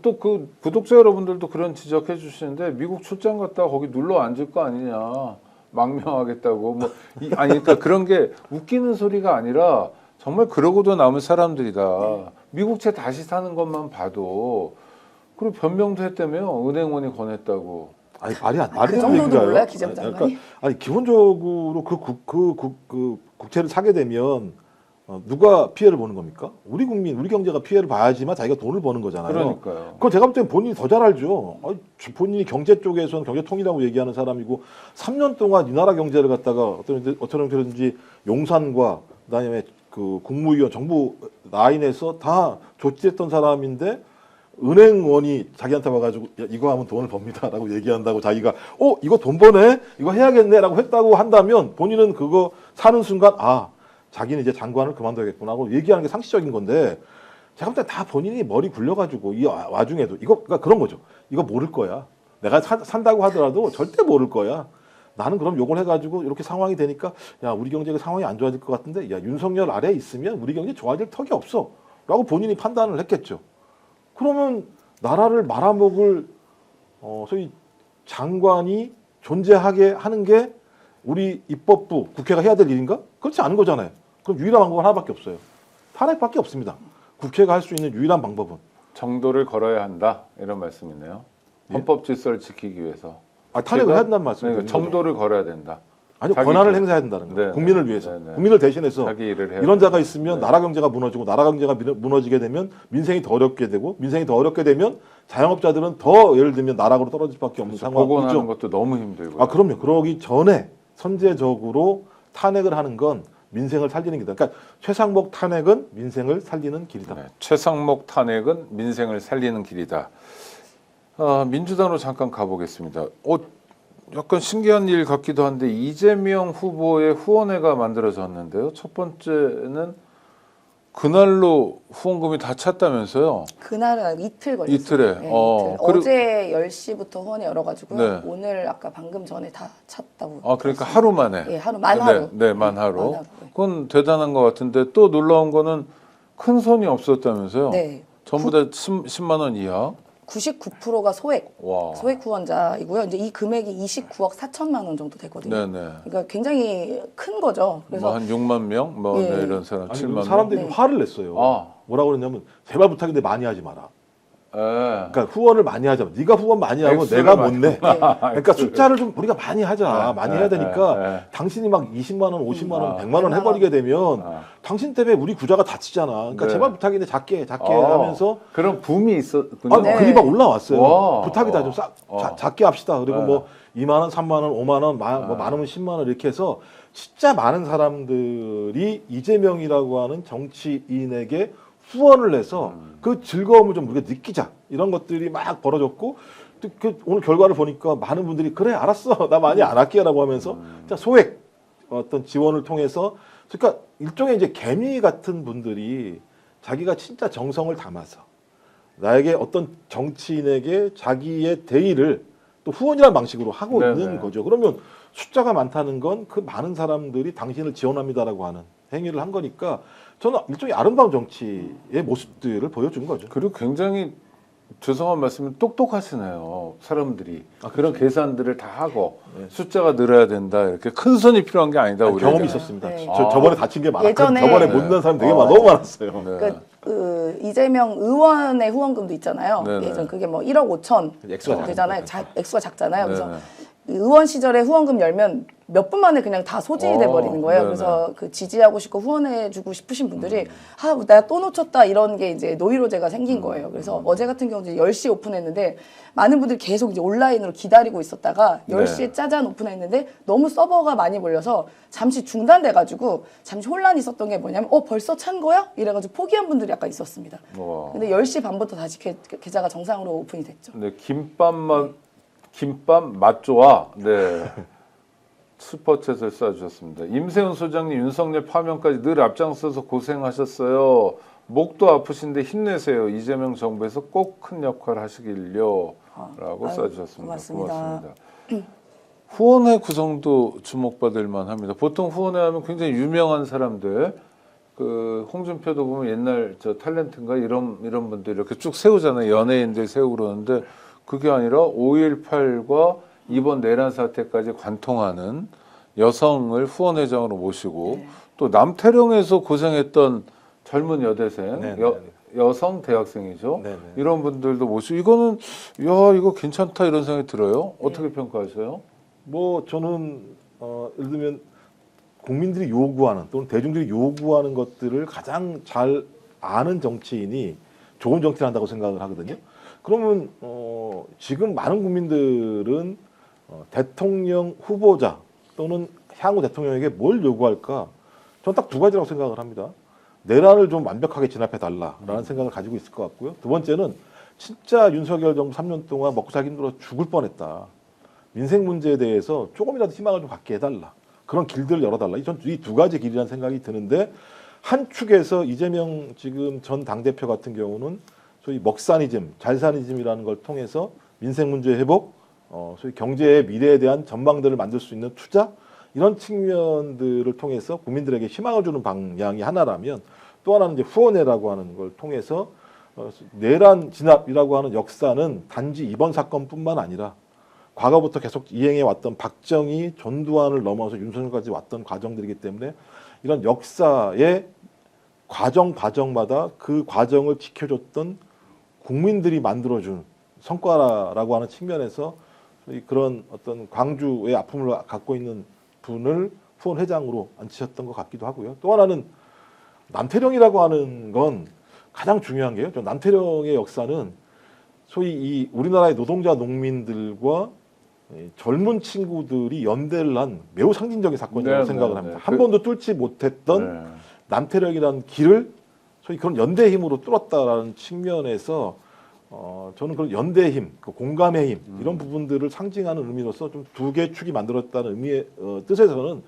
또 그 구독자 여러분들도 그런 지적해 주시는데 미국 출장 갔다가 거기 눌러 앉을 거 아니냐. 망명하겠다고 뭐 아니 그러니까 그런 게 웃기는 소리가 아니라 정말 그러고도 남은 사람들이다. 미국채 다시 사는 것만 봐도 그리고 변명도 했다며 은행원이 권했다고. 아니 말이 안 그 말이 안 정도도 되는가요? 몰라요, 기재부 장관이? 아니 기본적으로 그 국채를 사게 되면 누가 피해를 보는 겁니까? 우리 국민, 우리 경제가 피해를 봐야지만 자기가 돈을 버는 거잖아요. 그러니까요. 그건 제가 볼 때는 본인이 더 잘 알죠. 본인이 경제 쪽에서는 경제통이라고 얘기하는 사람이고 3년 동안 이 나라 경제를 갖다가 어떤 형태든지 용산과 그다음에 그 국무위원 정부 라인에서 다 조치했던 사람인데 은행원이 자기한테 와가지고 야, 이거 하면 돈을 법니다라고 얘기한다고 자기가 이거 돈 버네 이거 해야겠네라고 했다고 한다면 본인은 그거 사는 순간 자기는 이제 장관을 그만둬야겠구나 하고 얘기하는 게 상식적인 건데 제가 볼 때 다 본인이 머리 굴려가지고 이 와중에도 이거 그러니까 그런 거죠. 이거 모를 거야. 내가 산다고 하더라도 절대 모를 거야. 나는 그럼 요걸 해가지고 이렇게 상황이 되니까 야 우리 경제가 상황이 안 좋아질 것 같은데 야 윤석열 아래에 있으면 우리 경제 좋아질 턱이 없어 라고 본인이 판단을 했겠죠. 그러면 나라를 말아먹을 소위 장관이 존재하게 하는 게 우리 입법부 국회가 해야 될 일인가? 그렇지 않은 거잖아요. 그럼 유일한 방법은 하나밖에 없어요. 탄핵밖에 없습니다. 국회가 할 수 있는 유일한 방법은 정도를 걸어야 한다 이런 말씀이네요. 헌법 질서를 지키기 위해서. 탄핵을 해야 된다는 말씀이에요. 그러니까 정도를 걸어야 된다. 아니 자기 권한을 일. 행사해야 된다는 거예요. 네, 국민을 네, 위해서. 네, 네. 국민을 대신해서 자기 일을 해야 이런 자가 된다. 있으면 네. 나라 경제가 무너지고 나라 경제가 무너지게 되면 민생이 더 어렵게 되고 민생이 더 어렵게 되면 자영업자들은 더 예를 들면 나락으로 떨어질 수밖에 없는 복원하는 상황이죠. 것도 너무 힘들고요. 그럼요. 그러기 전에 선제적으로 탄핵을 하는 건 민생을 살리는 길이다. 그러니까 최상목 탄핵은 민생을 살리는 길이다. 네, 최상목 탄핵은 민생을 살리는 길이다. 민주당으로 잠깐 가보겠습니다. 약간 신기한 일 같기도 한데 이재명 후보의 후원회가 만들어졌는데요. 첫 번째는 그날로 후원금이 다 찼다면서요? 그날은 이틀 걸렸어요. 이틀에? 네, 이틀. 그리고- 어제 10시부터 후원이 열어가지고요. 네. 오늘 아까 방금 전에 다 찼다고. 그러니까 하루 만에. 예, 만 하루. 네, 만 하루. 만 하루. 그건 대단한 것 같은데 또 놀라운 거는 큰 손이 없었다면서요? 네. 전부 다 10만 원 이하? 99%가 소액 와. 후원자이고요. 이제 이 금액이 29억 4천만 원 정도 되거든요. 네네. 그러니까 굉장히 큰 거죠. 그래서 한 6만 명? 예. 네, 이런 사람, 아니, 7만 명? 사람들이 네. 화를 냈어요. 뭐라고 그랬냐면 제발 부탁인데 많이 하지 마라. 예. 그러니까 후원을 많이 하자. 네가 후원 많이 하고 액수를 내가 많이 못 내. 그러니까 액수를. 숫자를 좀 우리가 많이 하자. 많이 해야 되니까 네. 당신이 막 20만 원, 50만 원, 100만 원 100만 해버리게 되면 아. 당신 때문에 우리 구자가 다치잖아. 그러니까 네. 제발 부탁인데 작게 하면서 그런 붐이 있었군요. 네. 글이 막 올라왔어요. 와. 부탁이다 좀 작게 합시다. 그리고 네. 뭐 2만 원, 3만 원, 5만 원, 뭐 많으면 10만 원 이렇게 해서 진짜 많은 사람들이 이재명이라고 하는 정치인에게 후원을 해서 그 즐거움을 좀 우리가 느끼자 이런 것들이 막 벌어졌고 또 오늘 결과를 보니까 많은 분들이 그래 알았어 나 많이 안 할게라고 하면서 진짜 소액 어떤 지원을 통해서 그러니까 일종의 이제 개미 같은 분들이 자기가 진짜 정성을 담아서 나에게 어떤 정치인에게 자기의 대의를 또 후원이라는 방식으로 하고 네네. 있는 거죠. 그러면 숫자가 많다는 건 그 많은 사람들이 당신을 지원합니다라고 하는 행위를 한 거니까 저는 일종의 아름다운 정치의 모습들을 보여준 거죠. 그리고 굉장히 죄송한 말씀은 똑똑하시네요. 사람들이. 아, 그런 계산들을 다 하고 네. 숫자가 늘어야 된다. 이렇게 큰 손이 필요한 게 아니다. 우리에게. 경험이 있었습니다. 네. 저번에 다친 게 많아. 예전에- 저번에 네. 못난 사람 되게 아. 너무 많았어요. 네. 그러니까 이재명 의원의 후원금도 있잖아요. 네네. 예전 그게 뭐 1억 5천 액수가 정도 되잖아요. 액수가 작잖아요. 그래서 네네. 의원 시절에 후원금 열면 몇 분 만에 그냥 다 소진이 돼버리는 거예요. 네네. 그래서 그 지지하고 싶고 후원해주고 싶으신 분들이 내가 또 놓쳤다 이런 게 이제 노이로제가 생긴 거예요. 그래서 어제 같은 경우도 10시 오픈했는데 많은 분들이 계속 이제 온라인으로 기다리고 있었다가 10시에 네. 짜잔 오픈했는데 너무 서버가 많이 몰려서 잠시 중단돼가지고 잠시 혼란이 있었던 게 뭐냐면 벌써 찬 거야? 이래가지고 포기한 분들이 약간 있었습니다. 와. 근데 10시 반부터 다시 계좌가 정상으로 오픈이 됐죠. 네, 김밥 맛 좋아. 네. 슈퍼챗을 쏴주셨습니다. 임세훈 소장님 윤석열 파면까지 늘 앞장서서 고생하셨어요. 목도 아프신데 힘내세요. 이재명 정부에서 꼭 큰 역할 하시길요. 라고 아유, 써주셨습니다. 고맙습니다. 후원회 구성도 주목받을 만합니다. 보통 후원회 하면 굉장히 유명한 사람들, 그 홍준표도 보면 옛날 저 탤런트인가 이런 분들 이렇게 쭉 세우잖아요. 연예인들 세우고 그러는데 그게 아니라 5.18과 이번 내란 사태까지 관통하는 여성을 후원회장으로 모시고 네. 또 남태령에서 고생했던 젊은 여대생, 네, 네, 여성 대학생이죠. 네, 네. 이런 분들도 모시고 이거는 야 이거 괜찮다 이런 생각이 들어요. 네. 어떻게 평가하세요? 뭐 저는 예를 들면 국민들이 요구하는 또는 대중들이 요구하는 것들을 가장 잘 아는 정치인이 좋은 정치를 한다고 생각을 하거든요. 그러면 지금 많은 국민들은 대통령 후보자 또는 향후 대통령에게 뭘 요구할까? 저는 딱 두 가지라고 생각을 합니다. 내란을 좀 완벽하게 진압해 달라라는 생각을 가지고 있을 것 같고요. 두 번째는 진짜 윤석열 정부 3년 동안 먹고 살기 힘들어 죽을 뻔했다. 민생 문제에 대해서 조금이라도 희망을 좀 갖게 해달라. 그런 길들을 열어달라. 전 이 두 가지 길이라는 생각이 드는데 한 축에서 이재명 지금 전 당대표 같은 경우는 소위 먹사니즘, 잘사니즘이라는 걸 통해서 민생 문제 회복, 소위 경제의 미래에 대한 전망들을 만들 수 있는 투자 이런 측면들을 통해서 국민들에게 희망을 주는 방향이 하나라면 또 하나는 이제 후원회라고 하는 걸 통해서 내란 진압이라고 하는 역사는 단지 이번 사건뿐만 아니라 과거부터 계속 이행해 왔던 박정희, 전두환을 넘어서 윤석열까지 왔던 과정들이기 때문에 이런 역사의 과정마다 그 과정을 지켜줬던 국민들이 만들어준 성과라고 하는 측면에서 그런 어떤 광주의 아픔을 갖고 있는 분을 후원 회장으로 앉히셨던 것 같기도 하고요. 또 하나는 남태령이라고 하는 건 가장 중요한 게요. 남태령의 역사는 소위 이 우리나라의 노동자 농민들과 젊은 친구들이 연대를 한 매우 상징적인 사건이라고 생각을 합니다. 한 번도 뚫지 못했던 남태령이라는 길을 소위 그런 연대의 힘으로 뚫었다라는 측면에서 저는 그런 연대의 힘, 그 공감의 힘 이런 부분들을 상징하는 의미로서 좀 두 개의 축이 만들었다는 의미의 뜻에서는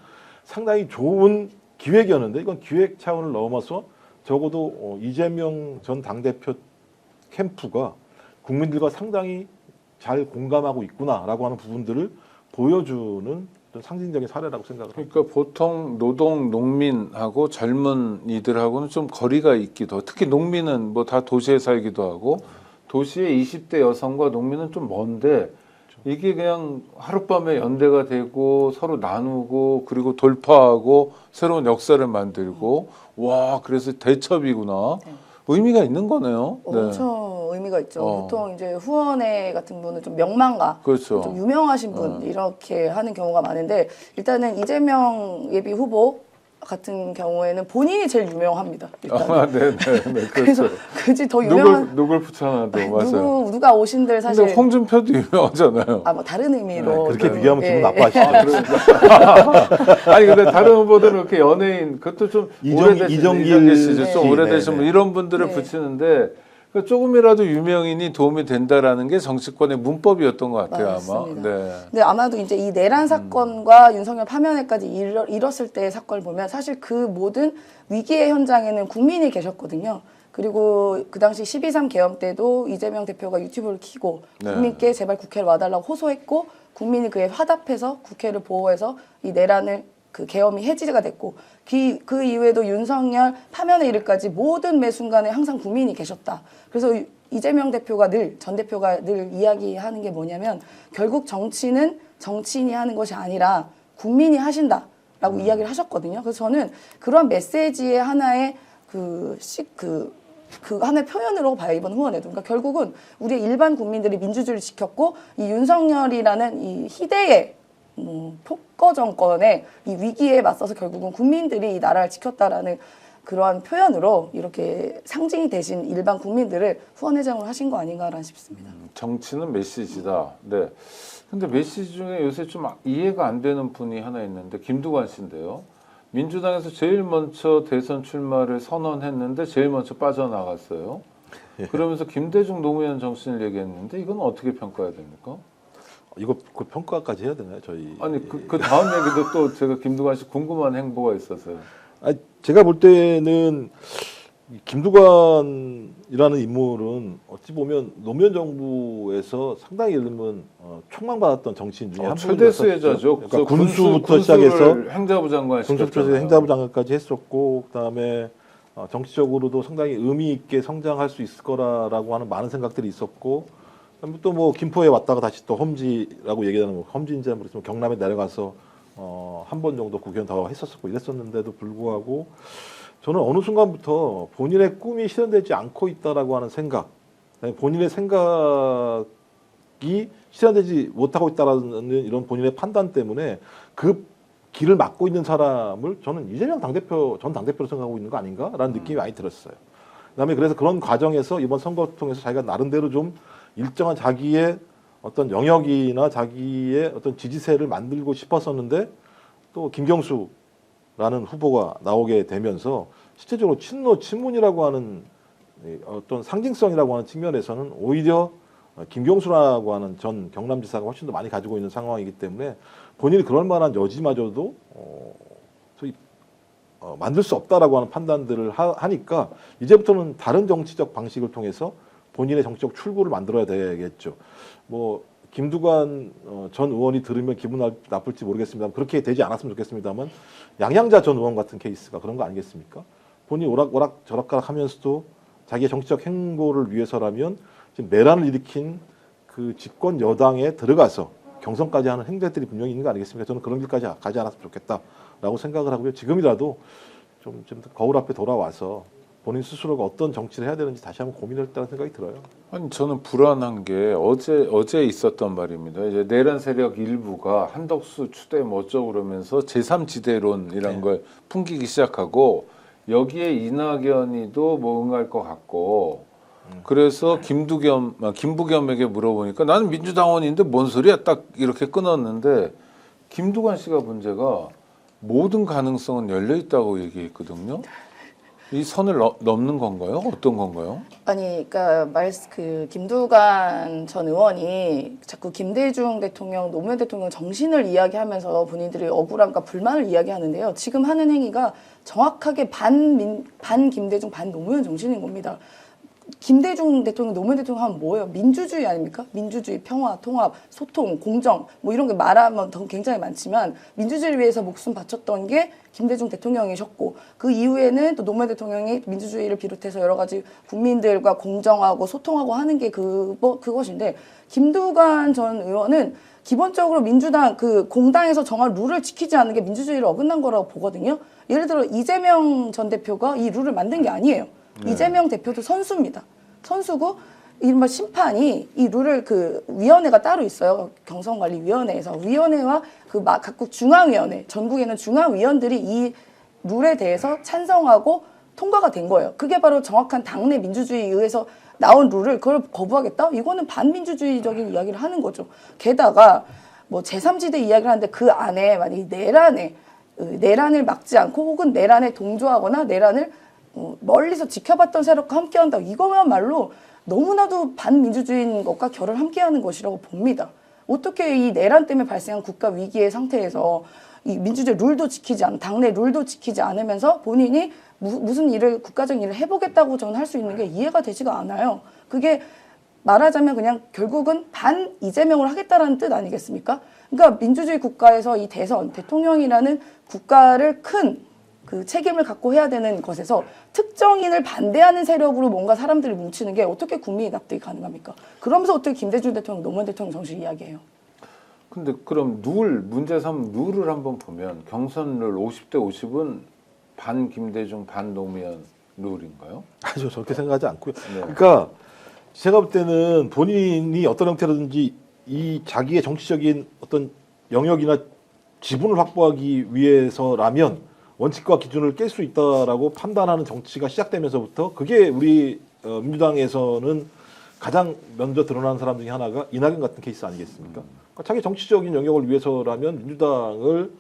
상당히 좋은 기획이었는데 이건 기획 차원을 넘어서 적어도 이재명 전 당대표 캠프가 국민들과 상당히 잘 공감하고 있구나라고 하는 부분들을 보여주는 어떤 상징적인 사례라고 생각을 합니다. 그러니까 보통 노동 농민하고 젊은이들하고는 좀 거리가 있기도 하고 특히 농민은 뭐 다 도시에 살기도 하고 도시의 20대 여성과 농민은 좀 먼데 이게 그냥 하룻밤에 연대가 되고 서로 나누고 그리고 돌파하고 새로운 역사를 만들고 와 그래서 대첩이구나. 네. 의미가 있는 거네요. 네. 엄청 의미가 있죠. 보통 이제 후원회 같은 분은 좀 명망가, 그렇죠. 좀 유명하신 분 이렇게 하는 경우가 많은데 일단은 이재명 예비 후보 같은 경우에는 본인이 제일 유명합니다. 일단. 네. 그래서 그렇죠. 그지 더 유명한 누굴 붙여놔도 맞아요. 누가 오신들 사실 근데 홍준표도 유명하잖아요. 뭐 다른 의미로 그렇게 좀, 비교하면 기분 나빠하시죠. 아니 근데 다른 후보들은 이렇게 연예인 그것도 좀 이정길 씨죠. 네. 좀 오래되신 네, 분 네. 이런 분들을 네. 붙이는데 그 조금이라도 유명인이 도움이 된다라는 게 정치권의 문법이었던 것 같아요. 맞습니다. 아마. 네. 근데 아마도 이제 이 내란 사건과 윤석열 파면회까지 이뤘을 때의 사건을 보면 사실 그 모든 위기의 현장에는 국민이 계셨거든요. 그리고 그 당시 12.3 계엄 때도 이재명 대표가 유튜브를 켜고 네. 국민께 제발 국회를 와달라고 호소했고 국민이 그에 화답해서 국회를 보호해서 이 내란을 그 계엄이 해지가 됐고 그 이후에도 윤석열 파면에 이르까지 모든 매 순간에 항상 국민이 계셨다. 그래서 이재명 대표가 전 대표가 늘 이야기하는 게 뭐냐면 결국 정치는 정치인이 하는 것이 아니라 국민이 하신다라고 이야기를 하셨거든요. 그래서 저는 그런 메시지의 하나의 그 하나의 표현으로 봐요, 이번 후원회도. 그러니까 결국은 우리의 일반 국민들이 민주주의를 지켰고 이 윤석열이라는 이 희대의 폭거 정권의 이 위기에 맞서서 결국은 국민들이 이 나라를 지켰다라는 그러한 표현으로 이렇게 상징이 되신 일반 국민들을 후원회장으로 하신 거 아닌가라는 싶습니다. 정치는 메시지다. 네. 근데 메시지 중에 요새 좀 이해가 안 되는 분이 하나 있는데 김두관 씨인데요. 민주당에서 제일 먼저 대선 출마를 선언했는데 제일 먼저 빠져나갔어요. 그러면서 김대중 노무현 정신을 얘기했는데 이건 어떻게 평가해야 됩니까? 이거 그 평가까지 해야 되나요, 저희? 아니 그 다음 얘기도 또 제가 김두관 씨 궁금한 행보가 있어서요. 제가 볼 때는 김두관이라는 인물은 어찌 보면 노무현 정부에서 상당히 예를 들면 촉망받았던 정치인 중에 한 최대 수혜자죠. 그러니까 군수부터 시작해서 행자부 장관 군수부터 행자부 장관까지 했었고 그다음에 정치적으로도 상당히 의미 있게 성장할 수 있을 거라고 하는 많은 생각들이 있었고 또 뭐 김포에 왔다가 다시 또 험지라고 얘기하는 거, 험지인지는 모르겠지만 경남에 내려가서 한 번 정도 국회의원 더 했었고 이랬었는데도 불구하고 저는 어느 순간부터 본인의 꿈이 실현되지 않고 있다라고 하는 생각, 본인의 생각이 실현되지 못하고 있다라는 이런 본인의 판단 때문에 그 길을 막고 있는 사람을 저는 이재명 당대표, 전 당대표로 생각하고 있는 거 아닌가라는 느낌이 많이 들었어요. 그다음에 그래서 그런 과정에서 이번 선거를 통해서 자기가 나름대로 좀 일정한 자기의 어떤 영역이나 자기의 어떤 지지세를 만들고 싶었었는데 또 김경수라는 후보가 나오게 되면서 실제적으로 친노 친문이라고 하는 어떤 상징성이라고 하는 측면에서는 오히려 김경수라고 하는 전 경남지사가 훨씬 더 많이 가지고 있는 상황이기 때문에 본인이 그럴 만한 여지마저도 소위 만들 수 없다라고 하는 판단들을 하니까 이제부터는 다른 정치적 방식을 통해서 본인의 정치적 출구를 만들어야 되겠죠. 뭐 김두관 전 의원이 들으면 기분 나쁠지 모르겠습니다만 그렇게 되지 않았으면 좋겠습니다만 양양자 전 의원 같은 케이스가 그런 거 아니겠습니까? 본인이 오락오락 저락가락 하면서도 자기의 정치적 행보를 위해서라면 지금 내란을 일으킨 그 집권 여당에 들어가서 경선까지 하는 행태들이 분명히 있는 거 아니겠습니까? 저는 그런 길까지 가지 않았으면 좋겠다라고 생각을 하고요. 지금이라도 좀 거울 앞에 돌아와서 본인 스스로가 어떤 정치를 해야 되는지 다시 한번 고민했다는 생각이 들어요. 아니 저는 불안한 게 어제 있었던 말입니다. 이제 내란 세력 일부가 한덕수 추대 뭐 어쩌고 그러면서 제3지대론이란 걸 풍기기 시작하고 여기에 이낙연이도 뭐 응할 것 같고 그래서 김부겸에게 물어보니까 나는 민주당원인데 뭔 소리야 딱 이렇게 끊었는데 김두관 씨가 문제가 모든 가능성은 열려 있다고 얘기했거든요. 이 선을 넘는 건가요? 어떤 건가요? 아니, 그러니까 김두관 전 의원이 자꾸 김대중 대통령, 노무현 대통령 정신을 이야기하면서 본인들이 억울함과 불만을 이야기하는데요. 지금 하는 행위가 정확하게 반 김대중, 반 노무현 정신인 겁니다. 김대중 대통령, 노무현 대통령 하면 뭐예요? 민주주의 아닙니까? 민주주의, 평화, 통합, 소통, 공정 뭐 이런 게 말하면 더 굉장히 많지만 민주주의를 위해서 목숨 바쳤던 게 김대중 대통령이셨고 그 이후에는 또 노무현 대통령이 민주주의를 비롯해서 여러 가지 국민들과 공정하고 소통하고 하는 게 그것인데 김두관 전 의원은 기본적으로 민주당 그 공당에서 정한 룰을 지키지 않는 게 민주주의를 어긋난 거라고 보거든요. 예를 들어 이재명 전 대표가 이 룰을 만든 게 아니에요. 이재명 대표도 선수입니다. 선수고 이른바 심판이 이 룰을 그 위원회가 따로 있어요. 경선관리위원회에서 위원회와 그 각국 중앙위원회 전국에는 중앙위원들이 이 룰에 대해서 찬성하고 통과가 된 거예요. 그게 바로 정확한 당내 민주주의에 의해서 나온 룰을 그걸 거부하겠다? 이거는 반민주주의적인 이야기를 하는 거죠. 게다가 뭐 제3지대 이야기를 하는데 그 안에 만약에 내란을 막지 않고 혹은 내란에 동조하거나 내란을 멀리서 지켜봤던 세력과 함께한다. 이거야말로 너무나도 반민주주의인 것과 결을 함께하는 것이라고 봅니다. 어떻게 이 내란 때문에 발생한 국가 위기의 상태에서 이 민주주의 룰도 지키지 않은 당내 룰도 지키지 않으면서 본인이 무슨 일을 국가적 일을 해보겠다고 저는 할 수 있는 게 이해가 되지가 않아요. 그게 말하자면 그냥 결국은 반 이재명을 하겠다라는 뜻 아니겠습니까? 그러니까 민주주의 국가에서 이 대통령이라는 국가를 큰 그 책임을 갖고 해야 되는 것에서 특정인을 반대하는 세력으로 뭔가 사람들이 뭉치는 게 어떻게 국민이 납득이 가능합니까? 그러면서 어떻게 김대중 대통령, 노무현 대통령 정신 이야기해요? 근데 그럼 문제 삼 룰을 한번 보면 경선룰 50대 50은 반 김대중, 반 노무현 룰인가요? 아니요, 저렇게 생각하지 않고요. 네. 그러니까 제가 볼 때는 본인이 어떤 형태로든지 이 자기의 정치적인 어떤 영역이나 지분을 확보하기 위해서라면 원칙과 기준을 깰 수 있다라고 판단하는 정치가 시작되면서부터 그게 우리 민주당에서는 가장 먼저 드러나는 사람 중에 하나가 이낙연 같은 케이스 아니겠습니까? 그러니까 자기 정치적인 영역을 위해서라면 민주당을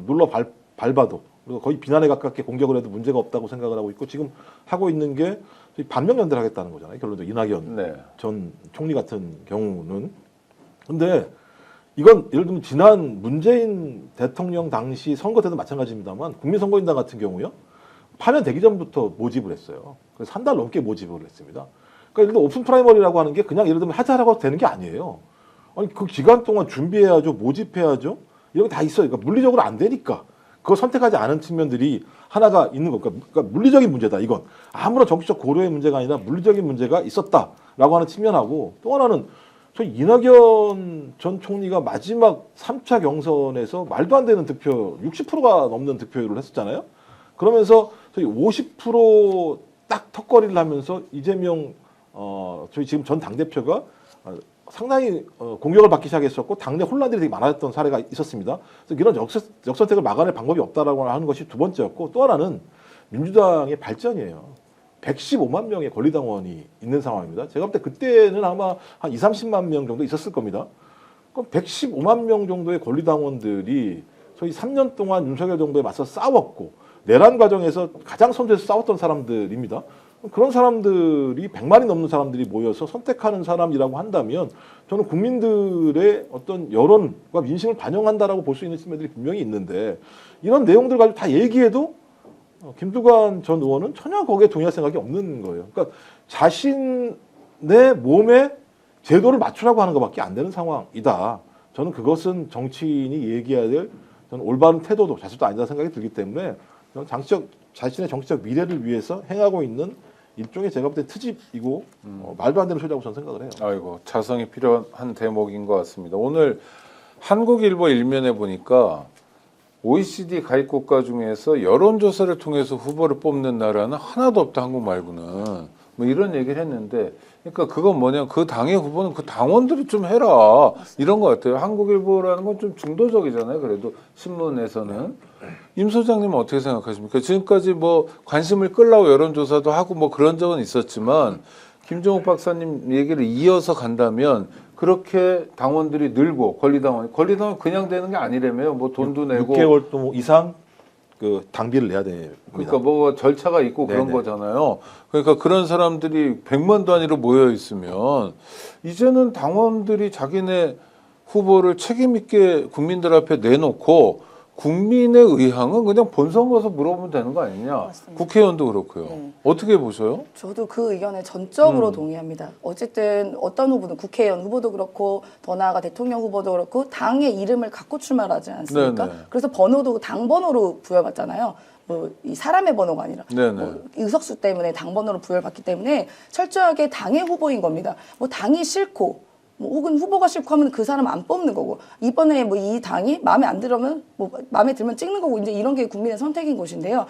눌러 밟아도 그리고 거의 비난에 가깝게 공격을 해도 문제가 없다고 생각을 하고 있고 지금 하고 있는 게 반명연대를 하겠다는 거잖아요. 결론적으로 이낙연 전 총리 같은 경우는. 근데 이건 예를 들면 지난 문재인 대통령 당시 선거 때도 마찬가지입니다만 국민선거인단 같은 경우요. 파면되기 전부터 모집을 했어요. 그래서 한 달 넘게 모집을 했습니다. 그러니까 예를 들어 오픈 프라이머리라고 하는 게 그냥 예를 들면 하자라고 되는 게 아니에요. 아니 그 기간 동안 준비해야죠. 모집해야죠. 이런 게 다 있어요. 그러니까 물리적으로 안 되니까. 그걸 선택하지 않은 측면들이 하나가 있는 거. 그러니까 물리적인 문제다. 이건 아무런 정치적 고려의 문제가 아니라 물리적인 문제가 있었다라고 하는 측면하고 또 하나는 저 이낙연 전 총리가 마지막 3차 경선에서 말도 안 되는 득표 60%가 넘는 득표율을 했었잖아요. 그러면서 저희 50%딱 턱걸이를 하면서 이재명 저희 지금 전 당대표가 상당히 공격을 받기 시작했었고 당내 혼란들이 되게 많았던 사례가 있었습니다. 그래서 이런 역선택을 막아낼 방법이 없다라고 하는 것이 두 번째였고 또 하나는 민주당의 발전이에요. 115만 명의 권리당원이 있는 상황입니다. 제가 볼 때 그때는 아마 한 20, 30만 명 정도 있었을 겁니다. 그럼 115만 명 정도의 권리당원들이 소위 3년 동안 윤석열 정부에 맞서 싸웠고 내란 과정에서 가장 선두에서 싸웠던 사람들입니다. 그런 사람들이 100만이 넘는 사람들이 모여서 선택하는 사람이라고 한다면 저는 국민들의 어떤 여론과 민심을 반영한다라고 볼 수 있는 측면들이 분명히 있는데 이런 내용들 가지고 다 얘기해도 김두관 전 의원은 전혀 거기에 동의할 생각이 없는 거예요. 그러니까 자신의 몸에 제도를 맞추라고 하는 것밖에 안 되는 상황이다. 저는 그것은 정치인이 얘기해야 될 저는 올바른 태도도 자세도 아니다 생각이 들기 때문에 저는 자신의 정치적 미래를 위해서 행하고 있는 일종의 제가 볼 때 트집이고 말도 안 되는 소리라고 저는 생각을 해요. 아이고 자성이 필요한 대목인 것 같습니다. 오늘 한국일보 일면에 보니까 OECD 가입 국가 중에서 여론조사를 통해서 후보를 뽑는 나라는 하나도 없다, 한국 말고는. 뭐 이런 얘기를 했는데, 그러니까 그건 뭐냐, 그 당의 후보는 그 당원들이 좀 해라, 이런 것 같아요. 한국일보라는 건 좀 중도적이잖아요. 그래도 신문에서는. 임 소장님은 어떻게 생각하십니까? 지금까지 뭐 관심을 끌려고 여론조사도 하고 뭐 그런 적은 있었지만 김종욱 박사님 얘기를 이어서 간다면 그렇게 당원들이 늘고 권리당원 그냥 되는 게 아니라며요. 뭐 돈도 내고 6개월 또 이상 그 당비를 내야 됩니다. 그러니까 뭐 절차가 있고 그런 네네. 거잖아요. 그러니까 그런 사람들이 100만 단위로 모여 있으면 이제는 당원들이 자기네 후보를 책임 있게 국민들 앞에 내놓고 국민의 의향은 그냥 본선 가서 물어보면 되는 거 아니냐. 맞습니다. 국회의원도 그렇고요. 네. 어떻게 보셔요? 저도 그 의견에 전적으로 동의합니다. 어쨌든 어떤 후보든 국회의원 후보도 그렇고 더 나아가 대통령 후보도 그렇고 당의 이름을 갖고 출마를 하지 않습니까? 네네. 그래서 번호도 당 번호로 부여받잖아요. 뭐 이 사람의 번호가 아니라 네네. 뭐 의석수 때문에 당 번호로 부여받기 때문에 철저하게 당의 후보인 겁니다. 뭐 당이 싫고 뭐 혹은 후보가 싫고 하면 그 사람 안 뽑는 거고 이번에 뭐 이 당이 마음에 안 들으면 뭐 마음에 들면 찍는 거고 이제 이런 게 국민의 선택인 것인데요.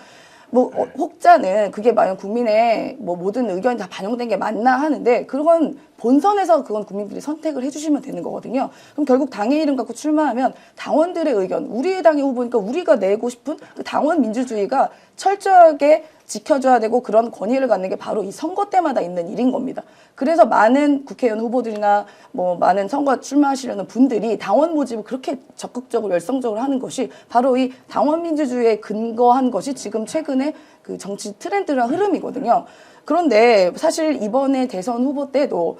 뭐 혹자는 그게 과연 국민의 뭐 모든 의견이 다 반영된 게 맞나 하는데 그건 본선에서 그건 국민들이 선택을 해주시면 되는 거거든요. 그럼 결국 당의 이름 갖고 출마하면 당원들의 의견, 우리의 당의 후보니까 우리가 내고 싶은 그 당원 민주주의가 철저하게 지켜줘야 되고 그런 권위를 갖는 게 바로 이 선거 때마다 있는 일인 겁니다. 그래서 많은 국회의원 후보들이나 뭐 많은 선거 출마하시려는 분들이 당원 모집을 그렇게 적극적으로 열성적으로 하는 것이 바로 이 당원 민주주의에 근거한 것이 지금 최근에 그 정치 트렌드나 흐름이거든요. 그런데 사실 이번에 대선 후보 때도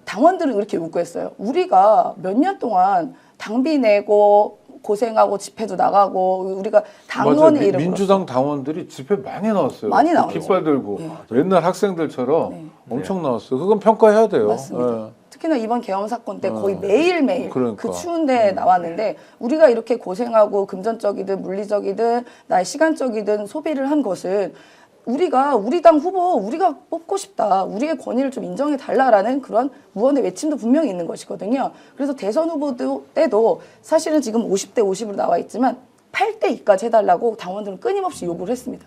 당원들은 이렇게 요구했어요. 우리가 몇 년 동안 당비 내고 고생하고 집회도 나가고 우리가 당원의 이름으로 민주당 당원들이 집회 많이 나왔어요. 많이 나왔죠. 깃발 들고 네. 옛날 학생들처럼 네. 엄청 나왔어요. 그건 평가해야 돼요. 맞습니다. 예. 특히나 이번 계엄 사건 때 거의 매일매일 그러니까. 그 추운데 나왔는데 우리가 이렇게 고생하고 금전적이든 물리적이든 나의 시간적이든 소비를 한 것은 우리가 우리 당 후보 우리가 뽑고 싶다. 우리의 권위를 좀 인정해 달라라는 그런 무언의 외침도 분명히 있는 것이거든요. 그래서 대선 후보 때도 사실은 지금 50대 50으로 나와 있지만 8대 2까지 해달라고 당원들은 끊임없이 요구를 했습니다.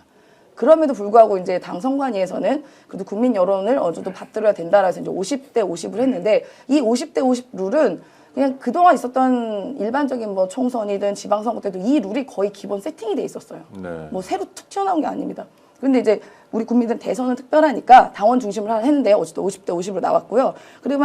그럼에도 불구하고 이제 당 선관위에서는 그래도 국민 여론을 어느 정도 받들어야 된다라고 해서 이제 50대 50을 했는데 이 50대 50 룰은 그냥 그동안 있었던 일반적인 뭐 총선이든 지방선거 때도 이 룰이 거의 기본 세팅이 돼 있었어요. 네. 뭐 새로 툭 튀어나온 게 아닙니다. 그런데 이제 우리 국민들은 대선은 특별하니까 당원 중심으로 했는데 어쨌든 50대 50으로 나왔고요. 그리고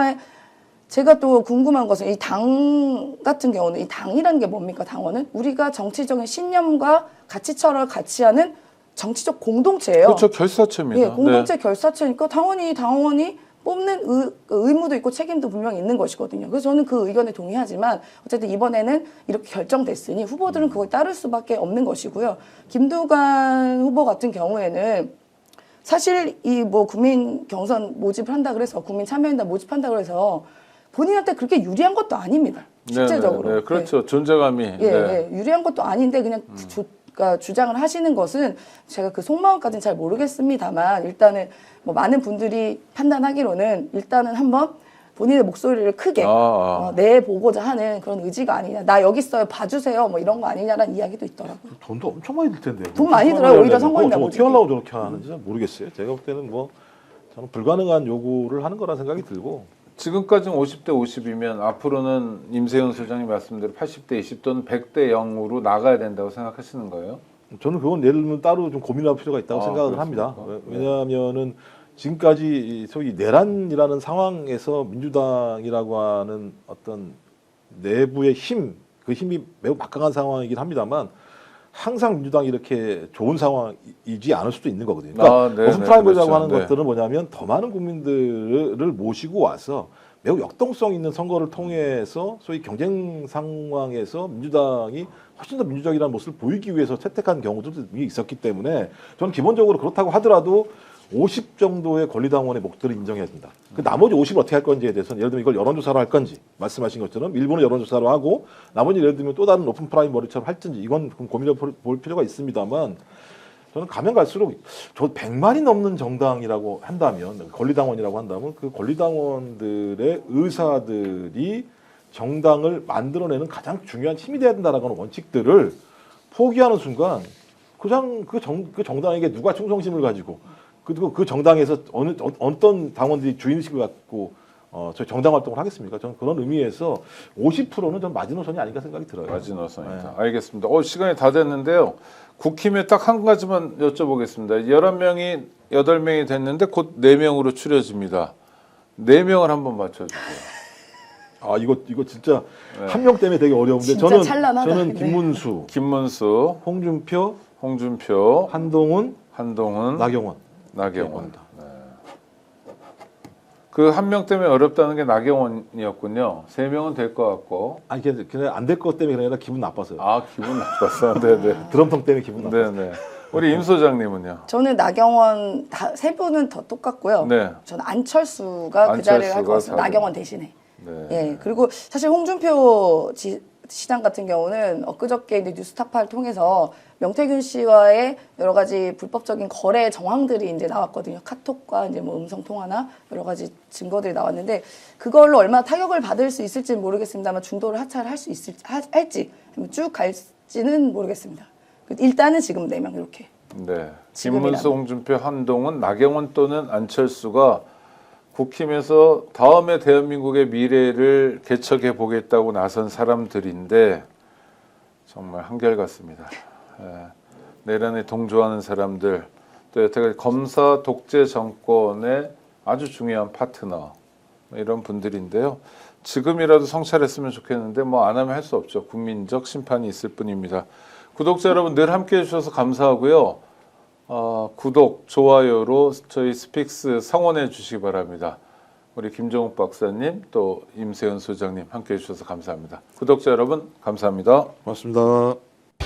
제가 또 궁금한 것은 이 당 같은 경우는 이 당이라는 게 뭡니까? 당원은 우리가 정치적인 신념과 가치처럼 같이 하는 정치적 공동체예요. 그렇죠. 결사체입니다. 예, 공동체 결사체니까 당원이 뽑는 의무도 있고 책임도 분명히 있는 것이거든요. 그래서 저는 그 의견에 동의하지만 어쨌든 이번에는 이렇게 결정됐으니 후보들은 그걸 따를 수밖에 없는 것이고요. 김두관 후보 같은 경우에는 사실 이 뭐 국민 경선 모집을 한다 그래서 국민 참여인단 모집한다 그래서 본인한테 그렇게 유리한 것도 아닙니다. 실제적으로. 네, 그렇죠. 존재감이. 예, 네. 예, 유리한 것도 아닌데 그냥 그러니까 주장을 하시는 것은 제가 그 속마음까지는 잘 모르겠습니다만 일단은 뭐 많은 분들이 판단하기로는 일단은 한번 본인의 목소리를 크게 내보고자 하는 그런 의지가 아니냐. 나 여기 있어요. 봐주세요. 뭐 이런 거 아니냐라는 이야기도 있더라고요. 돈도 엄청 많이 들 텐데. 돈 많이 들어요. 오히려 선거인단 어떻게 하려고 저렇게 하는지 모르겠어요. 제가 볼 때는 뭐 저는 불가능한 요구를 하는 거라 생각이 들고. 지금까지는 50대 50이면 앞으로는 임세현 소장이 말씀대로 80대 20 또는 100대 0으로 나가야 된다고 생각하시는 거예요? 저는 그건 예를 들면 따로 좀 고민할 필요가 있다고 생각을 그렇습니까? 합니다. 왜냐하면은 지금까지 소위 내란이라는 상황에서 민주당이라고 하는 어떤 내부의 힘, 그 힘이 매우 막강한 상황이긴 합니다만 항상 민주당이 이렇게 좋은 상황이지 않을 수도 있는 거거든요. 그러니까 무슨 프라이머리라고 그렇죠. 하는 것들은 뭐냐면 더 많은 국민들을 모시고 와서 매우 역동성 있는 선거를 통해서 소위 경쟁 상황에서 민주당이 훨씬 더 민주적이라는 모습을 보이기 위해서 채택한 경우도 있었기 때문에 저는 기본적으로 그렇다고 하더라도 50 정도의 권리당원의 목소리를 인정해야 된다. 그 나머지 50을 어떻게 할 건지에 대해서는 예를 들면 이걸 여론조사로 할 건지 말씀하신 것처럼 일부는 여론조사로 하고 나머지 예를 들면 또 다른 오픈 프라이머리처럼 할지 이건 고민해 볼 필요가 있습니다만 저는 가면 갈수록 저 100만이 넘는 정당이라고 한다면 권리당원이라고 한다면 그 권리당원들의 의사들이 정당을 만들어내는 가장 중요한 힘이 돼야 된다라고 하는 원칙들을 포기하는 순간 그 정당에게 누가 충성심을 가지고 그리고 그 정당에서 어떤 당원들이 주인의식을 갖고 저 정당 활동을 하겠습니까? 저는 그런 의미에서 50%는 전 마지노선이 아닌가 생각이 들어요. 마지노선이다. 네. 알겠습니다. 시간이 다 됐는데요. 국힘에 딱 한 가지만 여쭤보겠습니다. 11명이 8명이 됐는데 곧 4명으로 추려집니다. 4명을 한번 맞춰주세요. 아 이거 진짜 한 명 때문에 되게 어려운데 진짜 찬란하다. 저는 네. 김문수, 홍준표, 한동훈, 나경원. 네. 그 한 명 때문에 어렵다는 게 나경원이었군요. 3명은 될 것 같고. 아니 그냥 안 될 것 때문에 그냥 기분 나빴어요. 아, 기분 나빴어. 네네. 드럼통 때문에 기분 나빴어요. 네네. 우리 임 소장님은요? 저는 나경원 세 분은 더 똑같고요. 네. 저는 안철수가 그 자리를 할 것 같습니다. 4등. 나경원 대신에. 네. 예. 그리고 사실 홍준표 시장 같은 경우는 엊그저께 이제 뉴스타파를 통해서 명태균 씨와의 여러 가지 불법적인 거래 정황들이 이제 나왔거든요. 카톡과 이제 뭐 음성 통화나 여러 가지 증거들이 나왔는데 그걸로 얼마나 타격을 받을 수 있을지는 모르겠습니다만 중도를 하차를 할지 쭉 갈지는 모르겠습니다. 일단은 지금 4명 이렇게. 네. 지금이라면. 김문수, 홍준표, 한동훈, 나경원 또는 안철수가 국힘에서 다음에 대한민국의 미래를 개척해 보겠다고 나선 사람들인데 정말 한결같습니다. 내란에 동조하는 사람들, 또 여태까지 검사 독재 정권의 아주 중요한 파트너 이런 분들인데요. 지금이라도 성찰했으면 좋겠는데 뭐 안 하면 할 수 없죠. 국민적 심판이 있을 뿐입니다. 구독자 여러분 늘 함께해 주셔서 감사하고요. 구독, 좋아요로 저희 스픽스 성원해 주시기 바랍니다. 우리 김종욱 박사님 또 임세현 소장님 함께해 주셔서 감사합니다. 구독자 여러분 감사합니다. 고맙습니다.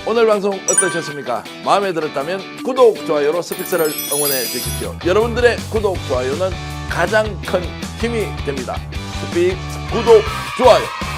오늘 방송 어떠셨습니까? 마음에 들었다면 구독, 좋아요로 스픽스를 응원해 주십시오. 여러분들의 구독, 좋아요는 가장 큰 힘이 됩니다. 스픽스 구독, 좋아요.